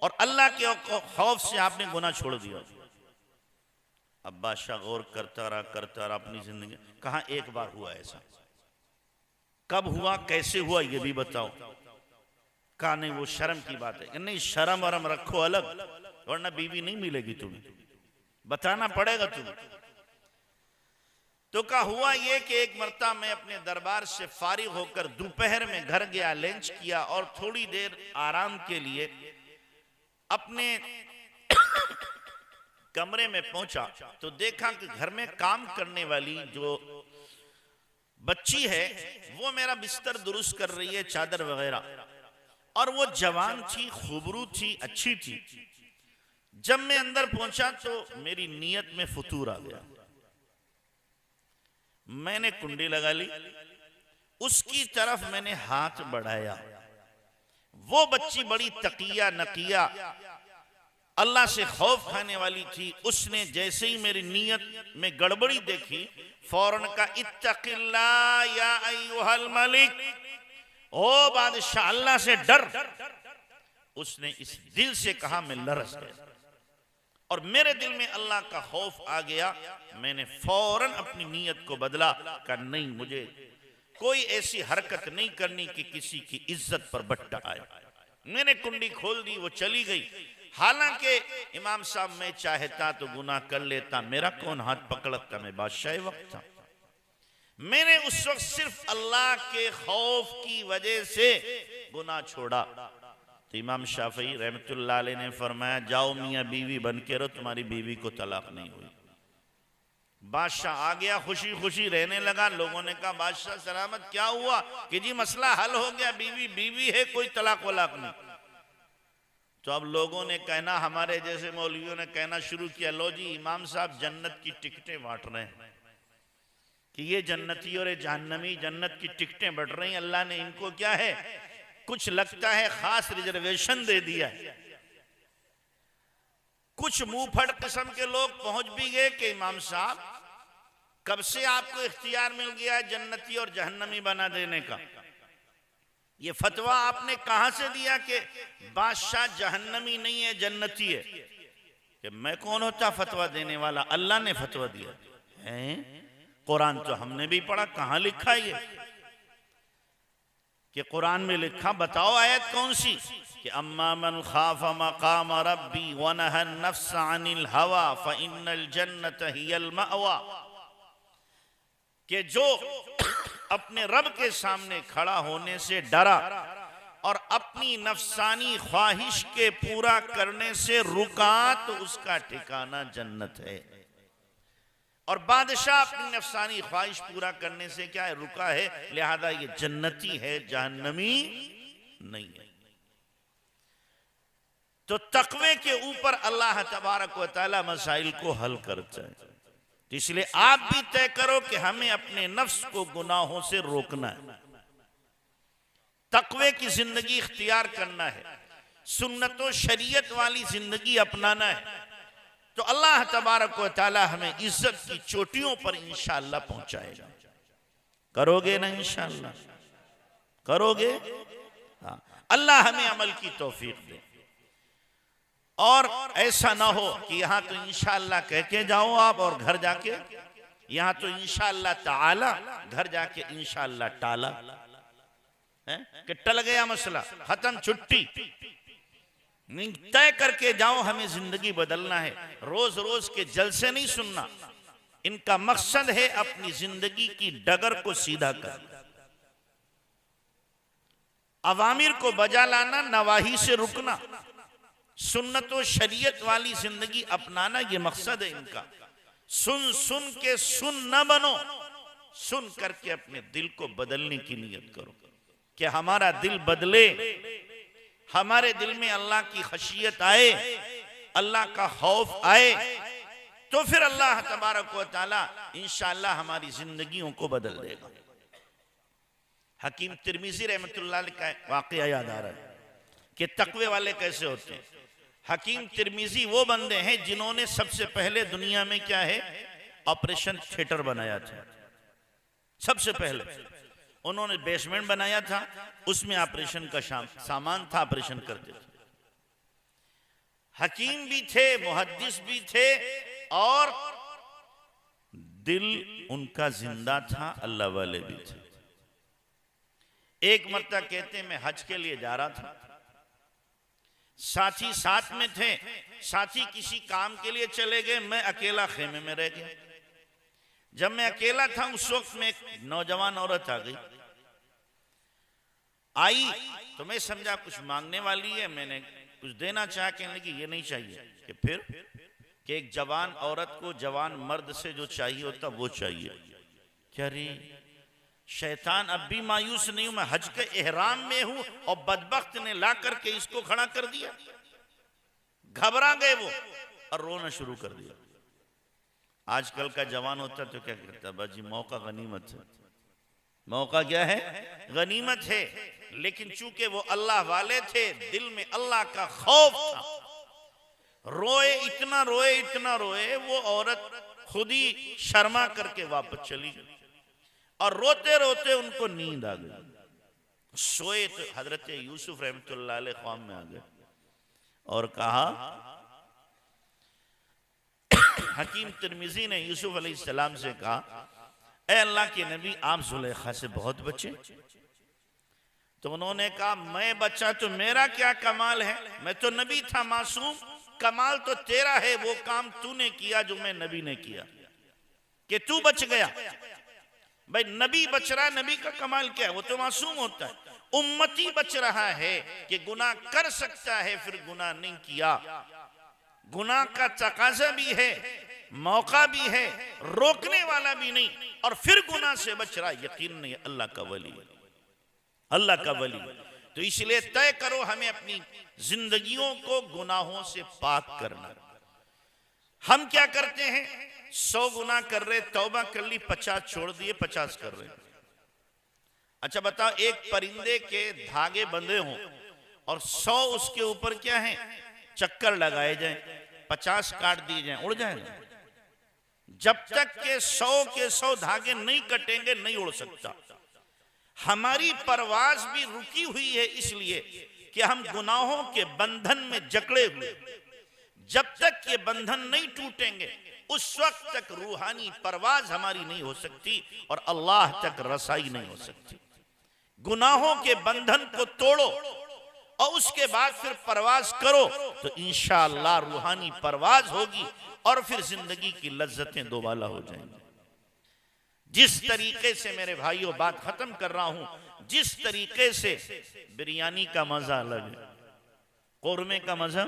और अल्लाह के खौफ से आपने गुनाह छोड़ दिया? अब बादशाह गौर करता रहा अपनी जिंदगी। कहा एक बार हुआ ऐसा। कब हुआ, कैसे हुआ, ये भी बताओ। कहा नहीं वो शर्म की बात है। नहीं, शर्म वरम रखो अलग, वरना बीवी नहीं मिलेगी, तुम्हें बताना पड़ेगा तुम्हें। तो कहा हुआ ये कि एक मर्तबा मैं अपने दरबार से फारिग होकर दोपहर में घर गया, लंच किया और थोड़ी देर आराम के लिए अपने कमरे में पहुंचा तो देखा कि घर में काम करने वाली जो बच्ची है वो मेरा बिस्तर दुरुस्त कर रही है, चादर वगैरह, और वो जवान थी, खूबरू थी, अच्छी थी। जब मैं अंदर पहुंचा तो मेरी नीयत में फतूर आ गया। मैंने कुंडी लगा ली, उसकी तरफ मैंने हाथ बढ़ाया। वो बच्ची बड़ी तकिया नकिया, अल्लाह से खौफ खाने वाली थी। उसने जैसे ही मेरी नीयत में गड़बड़ी देखी, फौरन का इत्तकिल्लाह या अय्युहल मलिक, ओ बादशाह अल्लाह से डर। उसने इस दिल से कहा, मैं लरस गया और मेरे दिल में अल्लाह का खौफ आ गया। मैंने फौरन अपनी नीयत को बदला, कहा नहीं, मुझे कोई ऐसी हरकत नहीं करनी कि किसी की इज्जत पर बट्टा आए। मैंने कुंडी खोल दी, वो चली गई। हालांकि इमाम साहब मैं चाहता तो गुनाह कर लेता, मेरा कौन हाथ पकड़ता, मैं बादशाह वक्त था। मैंने उस वक्त सिर्फ अल्लाह के खौफ की वजह से गुनाह छोड़ा। तो इमाम शाफी रहमतुल्लाह अलैह ने फरमाया, जाओ मियाँ बीवी बन के रहो, तुम्हारी बीवी को तलाक नहीं हुई। बादशाह आ गया, खुशी खुशी रहने लगा। लोगों ने कहा बादशाह सलामत, क्या हुआ? कि जी मसला हल हो गया, बीवी बीवी है, कोई तलाक वलाक नहीं। तो अब लोगों ने कहना, हमारे जैसे मौलवियों ने कहना शुरू किया, लो जी इमाम साहब जन्नत की टिकटें बांट रहे हैं कि ये जन्नती और जहन्नमी जन्नत की टिकटें बढ़ रही हैं। अल्लाह ने इनको क्या है, कुछ लगता है खास रिजर्वेशन दे दिया है। कुछ मुंहफट किस्म के लोग पहुंच भी गए कि इमाम साहब कब से आपको इख्तियार मिल गया है जन्नती और जहन्नमी बना देने का? ये फतवा आपने कहां से दिया कि बादशाह जहन्नमी नहीं है जन्नती है? कि मैं कौन होता फतवा देने वाला, अल्लाह ने फतवा दिया है। कुरान तो हमने भी पढ़ा, कहां लिखा है ये? कि कुरान में लिखा, बताओ आयत कौन सी, कि अम्मा मन खाफा मकाम रब्बी व नहा नफ्स अनिल हवा फइन्नल जन्नत हियल मअवा, कि जो अपने रब के सामने खड़ा होने से डरा और अपनी नफसानी ख्वाहिश के पूरा करने से रुका तो उसका ठिकाना जन्नत है। और बादशाह अपनी नफसानी ख्वाहिश पूरा करने से क्या है, रुका है, लिहाजा ये जन्नती है, जहन्नमी नहीं है। तो तकवे के ऊपर अल्लाह तबारक व तआला मसाइल को हल करता है। तो इसलिए आप भी तय करो कि हमें अपने नफ्स को गुनाहों से रोकना है, तकवे की जिंदगी इख्तियार करना है, सुन्नत व शरीयत वाली जिंदगी अपनाना है, तो अल्लाह तबारक व तआला हमें इज्जत की चोटियों पर इंशाअल्लाह पहुंचाएगा। करोगे ना इंशाअल्लाह? करोगे? हाँ, अल्लाह हमें अमल की तौफीक दे। और ऐसा ना हो कि यहां तो इंशाअल्लाह कह के जाओ आप और घर जाके, यहां तो इंशाअल्लाह ताला, घर जाके इंशाअल्लाह टाला है कि टल गया मसला, खत्म, छुट्टी। तय करके जाओ, हमें जिंदगी बदलना है, रोज रोज के जलसे नहीं सुनना। इनका मकसद है अपनी जिंदगी की डगर को सीधा करना, अवामिर को बजा लाना, नवाही से रुकना, सुन्नत व शरीयत वाली जिंदगी अपनाना, ये मकसद है इनका। सुन सुन के सुन न बनो, सुन करके अपने दिल को बदलने की नियत करो कि हमारा दिल बदले, हमारे दिल में अल्लाह की खशियत आए, अल्लाह का खौफ आए, तो फिर अल्लाह तबारक व तआला इंशाअल्लाह हमारी जिंदगियों को बदल देगा। हकीम तिरमिजी रहमतुल्लाह अलैह का वाक़या याद आ रहा है कि तकवे वाले कैसे होते हैं। हकीम तिरमिजी वो बंदे हैं जिन्होंने सबसे पहले दुनिया में क्या है, ऑपरेशन थिएटर बनाया था। सबसे पहले उन्होंने बेसमेंट बनाया था, उसमें ऑपरेशन का सामान था, ऑपरेशन करते थे। हकीम भी थे, मुहद्दिस भी थे, और दिल उनका जिंदा था, अल्लाह वाले भी थे। एक मरतबा कहते मैं हज के लिए जा रहा था, साथी साथ में थे, साथी किसी काम के लिए चले गए, मैं अकेला खेमे में रह गया। जब मैं अकेला था उस वक्त में एक नौजवान औरत आ गई, आई तो मैं समझा कुछ मांगने वाली है, मैंने कुछ देना चाहा, कहने की ये नहीं चाहिए, कि फिर कि एक जवान औरत को जवान मर्द से जो चाहिए होता वो चाहिए। क्या रे, शैतान अब भी मायूस नहीं हूं, मैं हज के एहराम में हूं और बदबख्त ने ला करके इसको खड़ा कर दिया। घबरा गए वो और रोना शुरू कर दिया। आजकल का जवान होता तो क्या करता, बाजी मौका गनीमत है, मौका क्या है, गनीमत है। लेकिन चूंकि वो अल्लाह वाले थे, दिल में अल्लाह का खौफ था, रोए, इतना रोए, इतना रोए, वो औरत खुद ही शर्मा करके वापस चली गई और रोते रोते उनको नींद आ गई। सोए तो हजरत यूसुफ रहमतुल्लाह अलैह ख्वाब में आ गए और कहा, हकीम तिरमिजी ने यूसुफ अलैहिस्सलाम से कहा, ए अल्लाह के नबी, आप जुलेखा से बहुत बचे। तो उन्होंने कहा, मैं बचा तो मेरा क्या कमाल है, मैं तो नबी था मासूम, कमाल तो तेरा है, वो काम तूने किया जो मैं नबी ने किया, कि तू बच गया। भाई नबी बच रहा, नबी का कमाल क्या है, वो तो मासूम होता है। उम्मती बच रहा है कि गुनाह कर सकता है, फिर गुनाह नहीं किया, गुनाह का तकाजा भी है, मौका भी है, रोकने वाला भी नहीं, और फिर गुनाह से बच रहा, यकीन नहीं अल्लाह का वली, अल्लाह का वली। तो इसलिए तय करो हमें अपनी जिंदगियों को गुनाहों से पाक करना। हम क्या करते हैं, 100 गुनाह कर रहे, तौबा कर ली, 50 छोड़ दिए, 50 कर रहे। अच्छा बताओ, एक परिंदे के धागे बंधे हों और 100 उसके ऊपर क्या है, चक्कर लगाए जाएं, 50 काट दिए जाएं, उड़ जाएगा। जब तक के 100 के 100 धागे नहीं कटेंगे नहीं उड़ सकता। हमारी परवाज भी रुकी हुई है इसलिए कि हम गुनाहों के बंधन में जकड़े हुए। जब तक ये बंधन नहीं टूटेंगे उस वक्त तक रूहानी परवाज हमारी नहीं हो सकती और अल्लाह तक रसाई नहीं हो सकती। गुनाहों के बंधन को तोड़ो और उसके बाद फिर परवाज करो, तो इंशाअल्लाह रूहानी परवाज होगी और फिर जिंदगी की लज्जतें दोबाला हो जाएंगी। जिस तरीके से मेरे भाइयों, बात खत्म कर रहा हूं, जिस तरीके से बिरयानी का मजा अलग है, कोरमे का मजा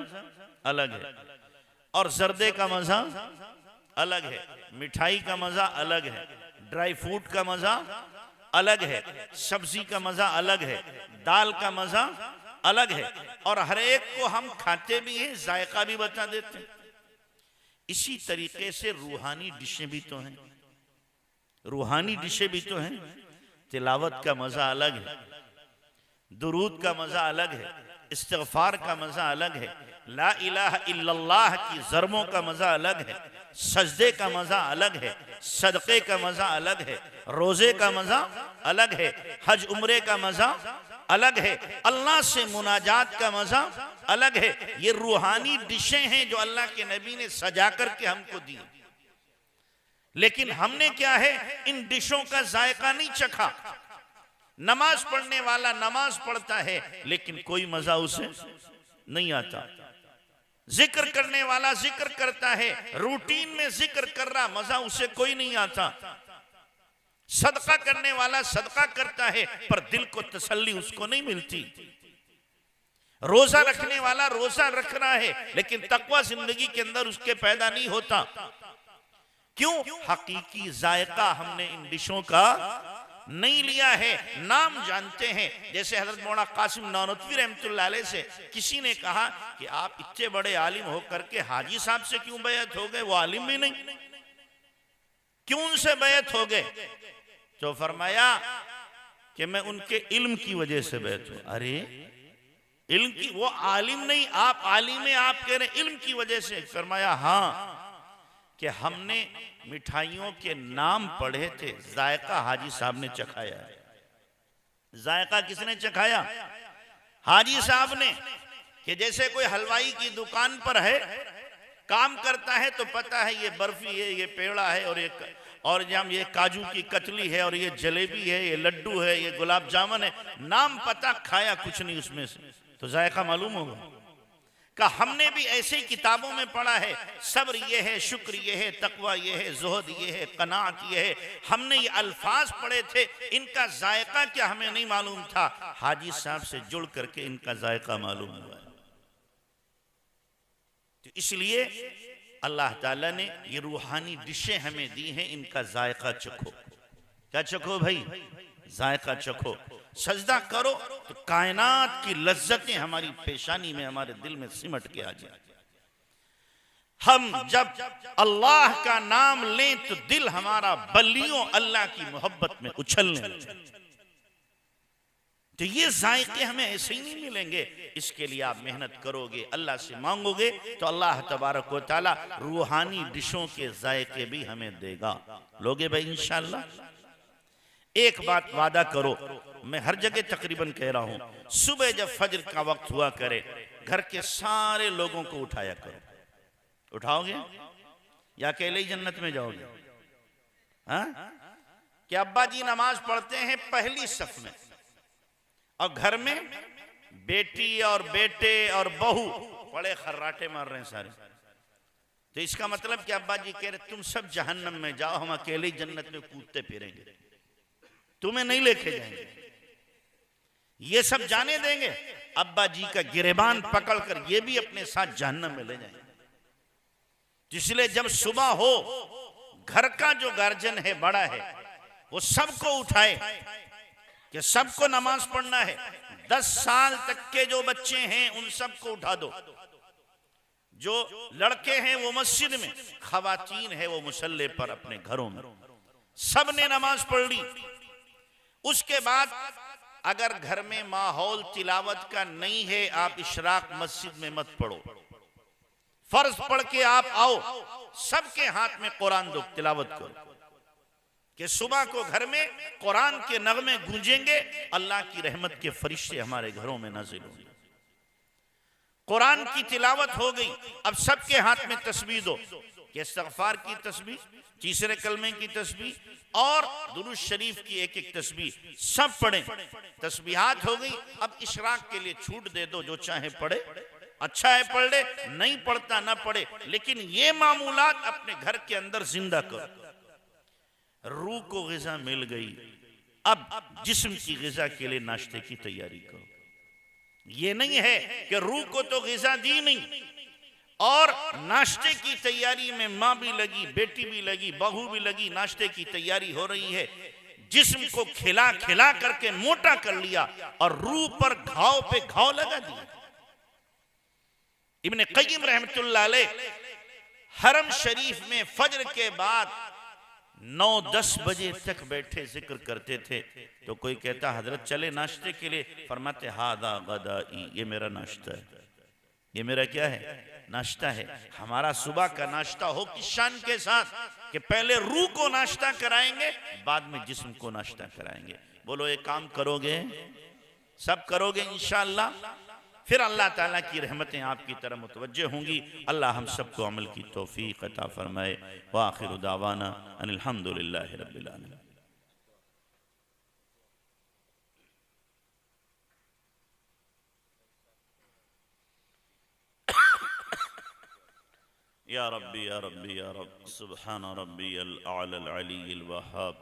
अलग है, और जर्दे का मजा अलग है, मिठाई का मजा अलग है, ड्राई फ्रूट का मजा अलग है, सब्जी का मजा अलग है, दाल का मजा अलग है, और हर एक को हम खाते भी हैं, जायका भी बता देते हैं। इसी तरीके से रूहानी डिशें भी तो हैं, रूहानी डिशें भी तो हैं। तिलावत का मजा अलग है, दुरूद का मजा अलग है, इस्तिग़फ़ार का मजा अलग है, ला इलाहा इल्लल्लाह की ज़रमों का मजा अलग है, सजदे का मजा अलग है, सदक़े का मजा अलग है, रोजे का मजा अलग है, हज उम्रे का मजा अलग है, अल्लाह से मुनाजात का मजा अलग है। ये रूहानी डिशें हैं जो अल्लाह के नबी ने सजा करके हमको दी, लेकिन हमने क्या है, इन डिशों का जायका नहीं चखा। नमाज पढ़ने वाला नमाज पढ़ता है लेकिन कोई मजा उसे नहीं आता, जिक्र करने वाला जिक्र करता है, रूटीन में जिक्र कर रहा, मजा उसे कोई नहीं आता। सदका करने वाला सदका करता है पर दिल को तसल्ली उसको नहीं मिलती। रोजा रखने वाला रोजा रख रहा है लेकिन तकवा जिंदगी के अंदर उसके पैदा नहीं होता। क्यों? हकीकी जायका हमने इन डिशों का नहीं लिया है, नाम जानते हैं। जैसे हजरत मौलाना कासिम नानोतवी रहमतुल्लाह अलैह से किसी ने कहा कि आप इतने बड़े आलिम होकर के हाजी साहब से क्यों बैत हो गए, वो आलिम भी नहीं, क्यों उनसे बैत हो गए? तो फरमाया कि मैं उनके इल्म की वजह से बैत हूं। अरे इल्म की, वो आलिम नहीं, आप आलिम हैं, आप कह रहे इल्म की वजह से। फरमाया हाँ, कि हमने मिठाइयों के नाम पढ़े थे, जायका हाजी साहब ने चखाया। जायका किसने चखाया? हाजी साहब ने। कि जैसे कोई हलवाई की दुकान पर है, काम करता है तो पता है ये बर्फी है, ये पेड़ा है, और ये काजू की कतली है, और ये जलेबी है, ये लड्डू है, ये गुलाब जामुन है, नाम पता, खाया कुछ नहीं उसमें से, तो जायका मालूम होगा। का हमने भी ऐसे ही किताबों में पढ़ा है, सब्र ये है, शुक्र ये है, तकवा ये है, ज़ुहद ये है, कनाअत ये है, हमने ये अल्फाज पढ़े थे, इनका जायका क्या हमें नहीं मालूम था। हाजी साहब से जुड़ करके इनका जायका मालूम हुआ है। तो इसलिए अल्लाह ताला ने ये रूहानी डिशें हमें दी हैं, इनका जायका चखो। क्या चखो भाई? जायका चखो। सजदा करो तो कायनात की लज्जतें हमारी पेशानी में, हमारे दिल में सिमट के आ जाए। हम जब अल्लाह का नाम लें तो दिल हमारा बल्लियों अल्लाह की मोहब्बत में उछलने लगे। तो ये जायके हमें ऐसे ही नहीं मिलेंगे। इसके लिए आप मेहनत करोगे, अल्लाह से मांगोगे तो अल्लाह तबारक व तआला रूहानी डिशों के जायके भी हमें देगा। लोगे भाई इंशाअल्लाह? एक बात वादा करो, मैं हर जगह तकरीबन कह रहा हूं, सुबह जब फजर का वक्त हुआ करे, घर के सारे लोगों को उठाया करो। उठाओगे या अकेले ही जन्नत में जाओगे? हाँ? कि अब्बा जी नमाज पढ़ते हैं पहली सफ में, और घर में बेटी और बेटे और बहू बड़े खर्राटे मार रहे हैं सारे। तो इसका मतलब कि अब्बा जी कह रहे तुम सब जहन्नम में जाओ, हम अकेले ही जन्नत में कूदते फिरेंगे, तुम्हें नहीं लेके जाएंगे। ये सब जाने देंगे, अब्बा जी का गिरेबान पकड़कर ये भी अपने साथ जहन्नम में ले जाएंगे। इसलिए जब सुबह हो, घर का जो गार्जियन है, बड़ा है, वो सबको उठाए कि सबको नमाज पढ़ना है। 10 साल तक के जो बच्चे हैं उन सबको उठा दो। जो लड़के हैं वो मस्जिद में, खवातीन है वो मुसल्ले पर अपने घरों में। सबने नमाज पढ़ ली। उसके बाद अगर घर में माहौल तिलावत का नहीं है, आप इशराक मस्जिद में मत पढ़ो, फर्ज पढ़ के आप आओ, सबके हाथ में कुरान दो, तिलावत करो कि सुबह को घर में कुरान के नगमे गूंजेंगे, अल्लाह की रहमत के फरिश्ते हमारे घरों में नाज़िल होंगे। कुरान की तिलावत हो गई, अब सबके हाथ में तस्बीह दो कि कि इस्तिग़फ़ार की तस्बीह, तीसरे कलमे की तस्बीह और दुरूद शरीफ की एक एक तस्बीह सब पढ़ें। तस्बीहात हो गई, अब इशराक के लिए छूट दे दो, जो चाहे पढ़े, अच्छा है पढ़ ले, नहीं पढ़ता ना पढ़े, लेकिन ये मामूलात अपने घर के अंदर जिंदा करो। रूह को ग़िज़ा मिल गई, अब जिस्म की ग़िज़ा के लिए नाश्ते की तैयारी करो। ये नहीं है कि रूह को तो ग़िज़ा दी नहीं और नाश्ते की तैयारी में माँ भी लगी, बेटी भी लगी, बहू भी लगी, नाश्ते की तैयारी हो रही है, जिस्म को खिला खिला करके मोटा कर लिया और रूह पर घाव पे घाव लगा दिया। इब्ने क़य्यिम रहमतुल्लाह अलैह हरम शरीफ में फजर के बाद 9-10 बजे तक बैठे जिक्र करते थे। तो कोई कहता हजरत चले नाश्ते के लिए, फरमाते हादा गदाई, ये मेरा नाश्ता है, ये मेरा क्या है, नाश्ता है। हमारा सुबह का नाश्ता हो किस शान के साथ कि पहले रूह को नाश्ता कराएंगे, बाद में जिस्म को नाश्ता कराएंगे। बोलो ये काम करोगे, सब करोगे इंशाअल्लाह, फिर अल्लाह ताला की रहमतें आपकी तरफ मुतवज्जे होंगी। अल्लाह हम सबको अमल की तौफीक अता फरमाए। व आखिरु दावाना अनिल हम्दुलिल्लाहि रब्बिल आलमीन। या रब्बी या रब्बी या रब, सुब्हान रब्बियल आला अलील वहाब।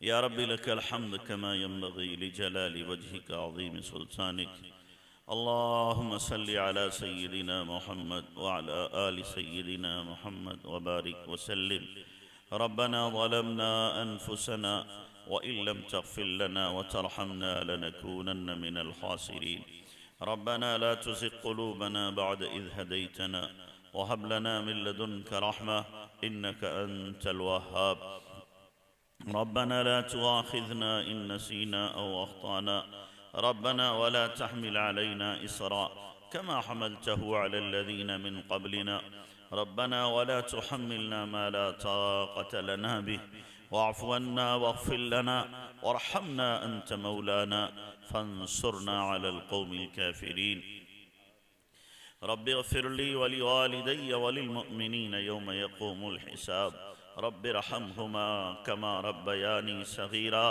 या रब्बी लकल हम्द कमा यंबगी लिजलाली वजहिका अज़ीम सुल्तानिक। अल्लाहुम्मा सल्लि अला सय्यिदिना मुहम्मद व अला आलि सय्यिदिना मुहम्मद व बारिक व सल्लिम। रब्बना ज़लमना अनफुसना व इन लम तग़फिर लना व तरहमना लनकूनन्न मिनल ख़ासिरीन। रब्बना ला तुज़िग़ क़ुलूबना बअद इज़ हदैतना व हब लना मिन लदुनका रहमा इन्नका अंतल वह्हाब। रब्बना ला तुआख़िज़ना इन नसीना औ अख़्ताना रब्बना वला तहमिल अलैना इसरा कमा हमलतहु अला लज़ीना मिन क़ब्लिना रब्बना वला तुहम्मिलना मा ला ताक़त लना बिह वाअफ़ु अन्ना वग़फ़िर लना वरहमना अंत मौलाना फंसुरना अलल क़ौमिल काफ़िरीन। रब्बि इग़फ़िर ली व लिवालिदैय व लिलमुअ्मिनीन यौम यक़ूमुल हिसाब। रब्बिरहमहुमा कमा रब्बयानी सग़ीरा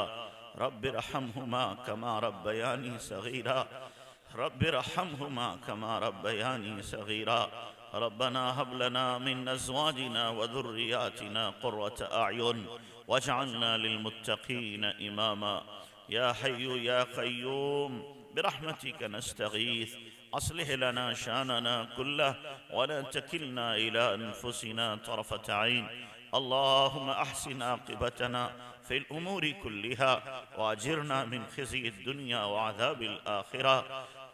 रब्बिरहमहुमा कमा रब्बयानी सग़ीरा रब्बिरहमहुमा कमा रब्बयानी सग़ीरा। रब्बना हब लना मिन अज़वाजिना व ज़ुर्रिय्यातिना क़ुर्रत अअयुन वजअलना लिलमुत्तक़ीन इमामा। या हय्यु या क़य्यूम बिरहमतिक नस्तगीथ अस्लिह लना शानना कुल्लह वला तकिलना इला अनफुसिना तरफ़त ऐन। अल्लाहुम्मा अहसिन आक़िबतना फ़िल उमूरि कुल्लिहा वाजिरना मिन ख़िज़्यि दुनिया व अज़ाबिल आख़िरा।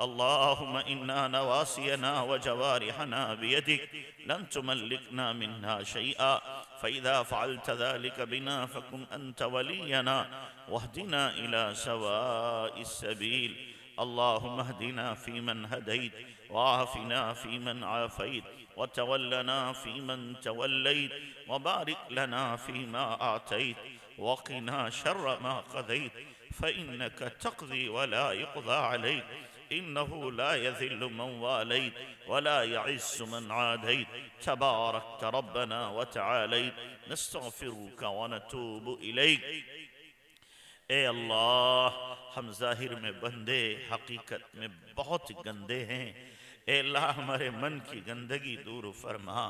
अल्लाहुम्मा इन्ना नवासियना व जवारिहना बियदिक लन तुमल्लिकना मिन्हा शैआ फ़इज़ा फ़अल्त ज़ालिक बिना फ़कुन अंत वलियना वहदिना इला सवाइस सबील। अल्लाहुम्मा हदिना फ़ीमन हदैत वआफ़िना फ़ीमन आफ़ैत वतवल्लना फ़ीमन तवल्लैत वबारिक लना फ़ीमा आतैत वक़िना शर्र मा क़ज़ैत फ़इन्नक तक़ज़ी वला युक़ज़ा अलैक इन्नहु ला यज़िल्लु मन वालैत वला यअज़्ज़ु मन आदैत तबारकत रब्बना व तआलैत नस्तग़फ़िरुका व नतूबु इलैक। ए अल्लाह, हम ज़ाहिर में बंदे, हकीकत में बहुत गंदे हैं। ए अल्लाह, हमारे मन की गंदगी दूर फरमा।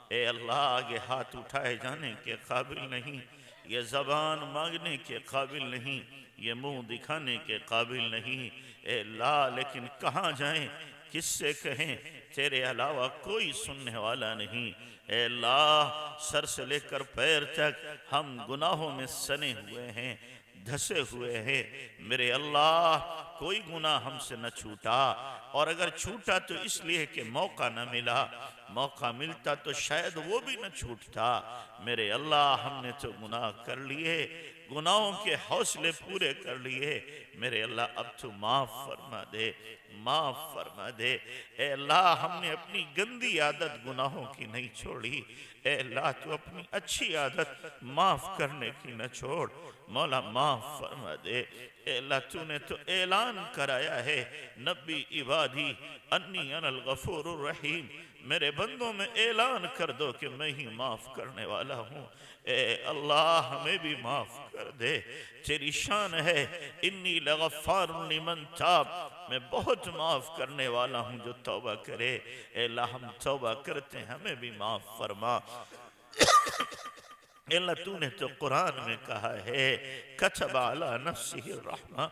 ए अल्लाह, आगे हाथ उठाए जाने के काबिल नहीं, ये ज़बान मांगने के काबिल नहीं, ये मुंह दिखाने के काबिल नहीं। ए अल्लाह, लेकिन कहाँ जाएं, किससे कहें, तेरे अलावा कोई सुनने वाला नहीं। ए अल्लाह, सर से लेकर पैर तक हम गुनाहों में सने हुए हैं, धसे हुए हैं। मेरे अल्लाह, कोई गुनाह हमसे न छूटा, और अगर छूटा तो इसलिए कि मौका न मिला, मौका मिलता तो शायद वो भी न छूटता। मेरे अल्लाह, हमने तो गुनाह कर लिए, गुनाहों के हौसले पूरे कर लिए। मेरे अल्लाह, अब तो माफ़ फरमा दे, माफ़ फरमा दे। ए अल्लाह, हमने अपनी गंदी आदत गुनाहों की नहीं छोड़ी। ए अल्लाह, तू अपनी अच्छी आदत माफ़ करने की न छोड़। मौला, माफ़ फरमा दे। ए अल्लाह, तूने तो ऐलान कराया है, नब्बी इबादी अन्नी अनल गफूरुर रहीम, मेरे बंदों में ऐलान कर दो कि मैं ही माफ करने वाला हूँ। ए अल्लाह हमें भी माफ कर दे। तेरी शान है इन्नी लगफ़ारुन लिमन ताब, मैं बहुत माफ करने वाला हूँ जो तौबा करे। ए अल्लाह हम तौबा करते हैं, हमें भी माफ फरमा। अल्लाह तूने तो कुरान में कहा है कतबा अला नफ्सिही रहमा,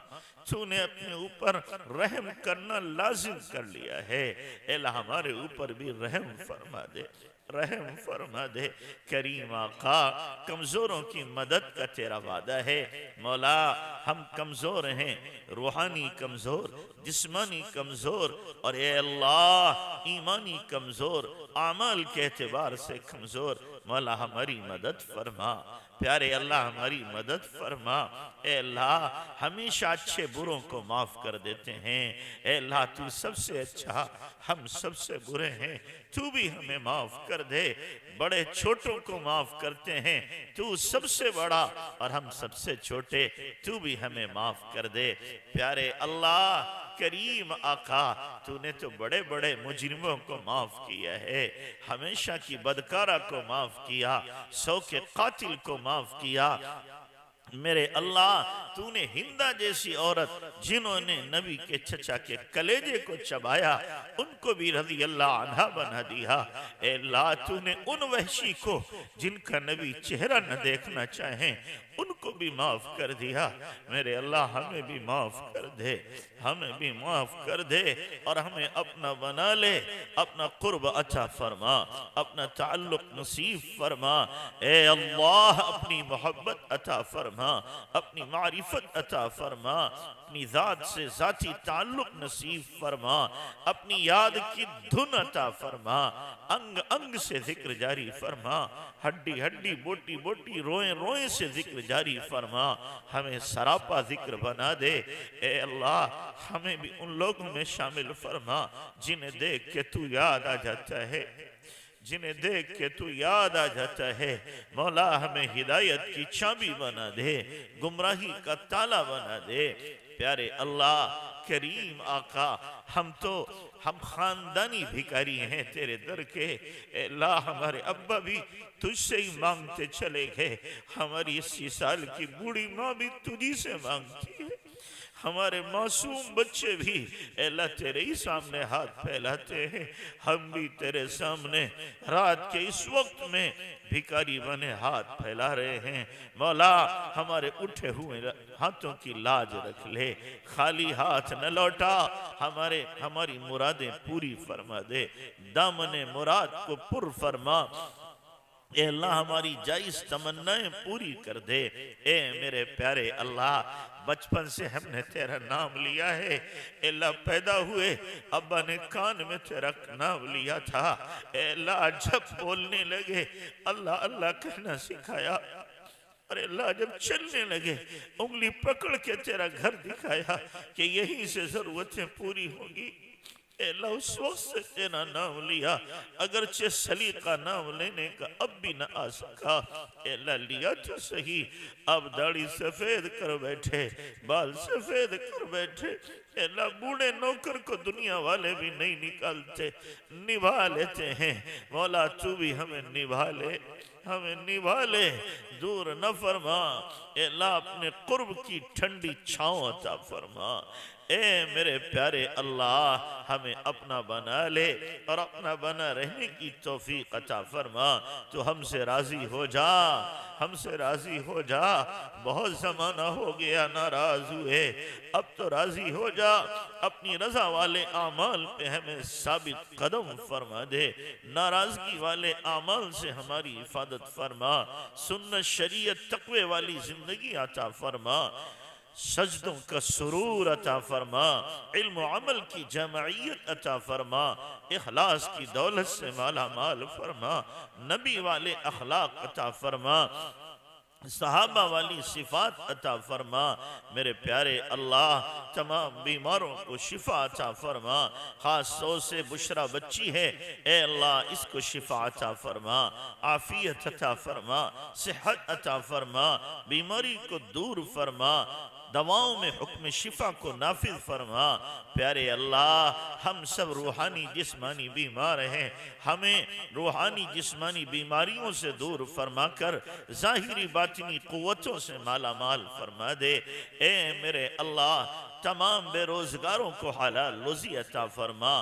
तूने अपने ऊपर रहम करना लाजिम कर लिया है। अल्लाह हमारे ऊपर भी रहम फरमा दे, रहम फरमा दे। करीम आका कमजोरों की मदद का तेरा वादा है। मौला हम कमजोर हैं, रूहानी कमजोर, जिस्मानी कमजोर, और ए अल्लाह ईमानी कमजोर, आमाल के एतबार से कमजोर। मौला हमारी मदद फरमा, प्यारे अल्लाह हमारी मदद फरमा। ए अल्लाह हमेशा अच्छे बुरों को माफ कर देते हैं। ए अल्लाह तू सबसे अच्छा, हम सबसे बुरे हैं, तू भी हमें माफ कर दे। बड़े छोटों को माफ करते हैं, तू सबसे बड़ा और हम सबसे छोटे, तू भी हमें माफ कर दे। प्यारे अल्लाह करीम आका तूने तो बड़े बड़े मुजरिमों को माफ किया है, हमेशा की बदकारा को माफ किया, 100 के कातिल को माफ किया। मेरे अल्लाह तूने हिंदा जैसी औरत जिन्होंने नबी के चचा के कलेजे को चबाया, उनको भी रज़ी अल्लाह अन्हा बना दिया। ए अल्लाह तूने उन वहशी को जिनका नबी चेहरा न देखना चाहे, उनको भी माफ कर दिया। मेरे अल्लाह हमें भी माफ कर दे, हमें भी माफ कर दे और हमें अपना बना ले, अपना कुर्ब अता फरमा, अपना ताल्लुक नसीब फरमा। ए अल्लाह अपनी मोहब्बत अता फरमा, अपनी मारिफत अता फरमा, अपनी जात से जाती ताल्लुक नसीब फरमा, अपनी याद की धुन अता फरमा, अंग अंग से जिक्र जारी फरमा, हड्डी हड्डी बोटी बोटी रोए रोए से जिक्र जारी फरमा, हमें सरापा जिक्र बना दे। ए अल्लाह हमें भी उन लोगों में शामिल फरमा जिन्हें देख के तू याद आ जाता है, जिन्हें देख के तू याद आ जाता है। मौला हमें हिदायत की चाबी बना दे, गुमराही का ताला बना दे। प्यारे अल्लाह करीम आका हम खानदानी भिखारी हैं तेरे दर के। अल्लाह हमारे अब्बा भी तुझसे ही मांगते चले गए, हमारी 80 साल की बूढ़ी माँ भी तुझी से मांगती है, हमारे मासूम बच्चे भी अल्लाह तेरे ही सामने हाथ फैलाते हैं। हम भी तेरे सामने रात के इस वक्त में भिखारी बने हाथ फैला रहे हैं। मौला हमारे उठे हुए हाथों की लाज रख ले, खाली हाथ न लौटा, हमारी मुरादें पूरी फरमा दे, दामने मुराद को पुर फरमा। ए अल्लाह हमारी जायज तमन्नाएं पूरी कर दे। ए मेरे प्यारे अल्लाह बचपन से हमने तेरा नाम लिया है, अल्लाह पैदा हुए अब्बा ने कान में तेरा नाम लिया था। ए अल्लाह जब बोलने लगे अल्लाह अल्लाह कहना सिखाया, अरे अल्लाह जब चलने लगे उंगली पकड़ के तेरा घर दिखाया कि यहीं से जरूरतें पूरी होंगी। अल्लाह उस वक्त से तेरा नाम लिया, अगरचे सलीका नाम लेने का अब भी न आ सका। अल्लाह लिया तो सही, अब दाढ़ी सफेद कर बैठे, बाल सफेद कर बैठे। अल्लाह बूढ़े नौकर को दुनिया वाले भी नहीं निकालते, निभा लेते हैं। मौला तू भी हमें निभा ले, हमें निभा ले, दूर न फरमा। अल्लाह अपने कुर्ब की ठंडी छांव अता फरमा। ए मेरे प्यारे अल्लाह हमें अपना बना ले और अपना बना रहने की तौफीक अता फरमा। तो हमसे राजी हो जा, हमसे राजी हो जा। बहुत जमाना हो गया नाराज हुए, अब तो राजी हो जा। अपनी रजा वाले आमाल पे हमें साबित कदम फरमा दे, नाराजगी वाले आमाल से हमारी हिफाजत फरमा। सुन्नत शरीयत तकवे वाली जिंदगी अता फरमा, सजदों का सुरूर अता फरमा, इल्म अमल की जमाइयत अता फरमा, इखलास की दौलत से माला माल फरमा, नबी वाले अखलाक अता फरमा, सहाबा वाली सिफात अता फरमा। मेरे प्यारे अल्लाह तमाम बीमारों को शिफा अता फरमा। खास तौर से बुशरा बच्ची है, ए अल्लाह इसको शिफा अता फरमा, आफियत अता फरमा, सेहत अता फरमा, बीमारी को दूर फरमा। दवाओं में हुक्म शिफा को नाफिज फरमा। प्यारे अल्लाह हम सब रूहानी जिस्मानी बीमार हैं, हमें रूहानी जिस्मानी बीमारियों से दूर फरमा कर जाहिरी बातिनी कुव्वतों से माला माल फरमा दे। ए मेरे अल्लाह तमाम बेरोजगारों को हलाल रोज़ी अता फरमा।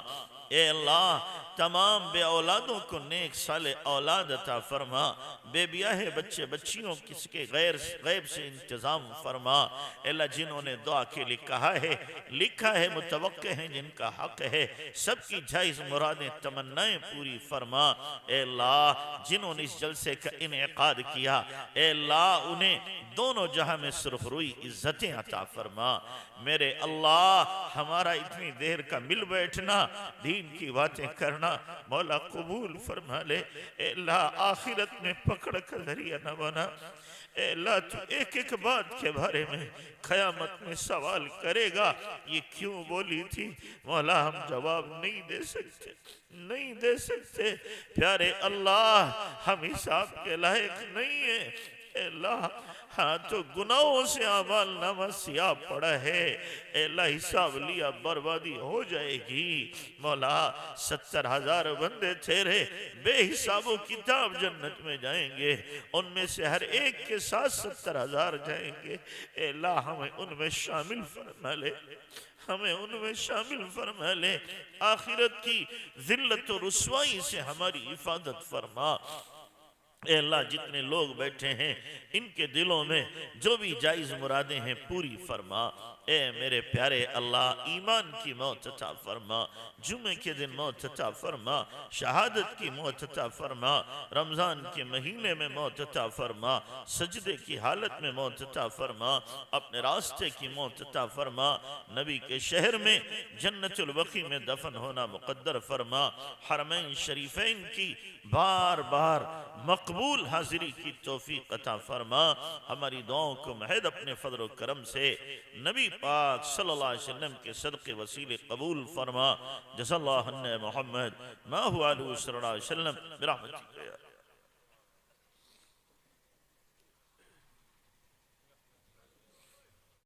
ए अल्लाह तमाम बे औलादों को नेक साले औलाद अता फरमा। बेबियाहे बच्चे बच्चियों किसके गैब से इंतज़ाम फरमा। अल्लाह जिन्होंने दुआ के लिए कहा है लिखा है मुतवक्के हैं जिनका हक है, सबकी जायज़ मुरादें तमन्नाएं पूरी फरमा। ए अल्लाह जिन्होंने इस जलसे का इनेकाद किया, ए अल्लाह उन्हें दोनों जहां में सुरखरुई इज्जतें अता फरमा। मेरे अल्लाह हमारा इतनी देर का मिल बैठना दीन की बातें करना मौला कबूल फरमा ले। ए अल्लाह आखिरत में पकड़ का जरिया न बना। ए अल्लाह तू एक एक बात के बारे में क़यामत में सवाल करेगा, ये क्यों बोली थी मौला, हम जवाब नहीं दे सकते, नहीं दे सकते। प्यारे अल्लाह हम हिसाब के लायक नहीं है। अल्लाह हाँ तो गुनाहों से अमाल नामा सिया पड़ा है, अल्लाह हिसाब लिया बर्बादी हो जाएगी। मौला 70,000 बंदे तेरे बेहिसाबो किताब जन्नत में जाएंगे, उनमें से हर एक के साथ 70,000 जाएंगे। अल्लाह हमें उनमें शामिल फरमा ले, हमें उनमें शामिल फरमा ले। आखिरत की जिल्लत और रुसवाई से हमारी हिफाजत फरमा। ए अल्लाह जितने लोग बैठे हैं इनके दिलों में जो भी जायज़ मुरादें हैं पूरी फरमा। ए मेरे प्यारे अल्लाह ईमान की मौत अता फरमा, जुमे के दिन मौत अता फरमा, शहादत की मौत अता फरमा, रमज़ान के महीने में मौत अता फरमा, सजदे की हालत में मौत अता फरमा, अपने रास्ते की मौत अता फरमा, नबी के शहर में जन्नतुल बकी में दफन होना मुक़द्दर फरमा। हरमैन शरीफैन की बार बार मकबूल हाजिरी की तौफीक अता फरमा। हमारी दुआओं को महद अपने फजल करम से नबी पाक सल्लल्लाहु अलैहि वसल्लम के सदक़े वसीले कबूल फरमा। जज़ल्लाहु अन्ना मुहम्मद मा हुआ अलैहि वसल्लम बिरहमतिक।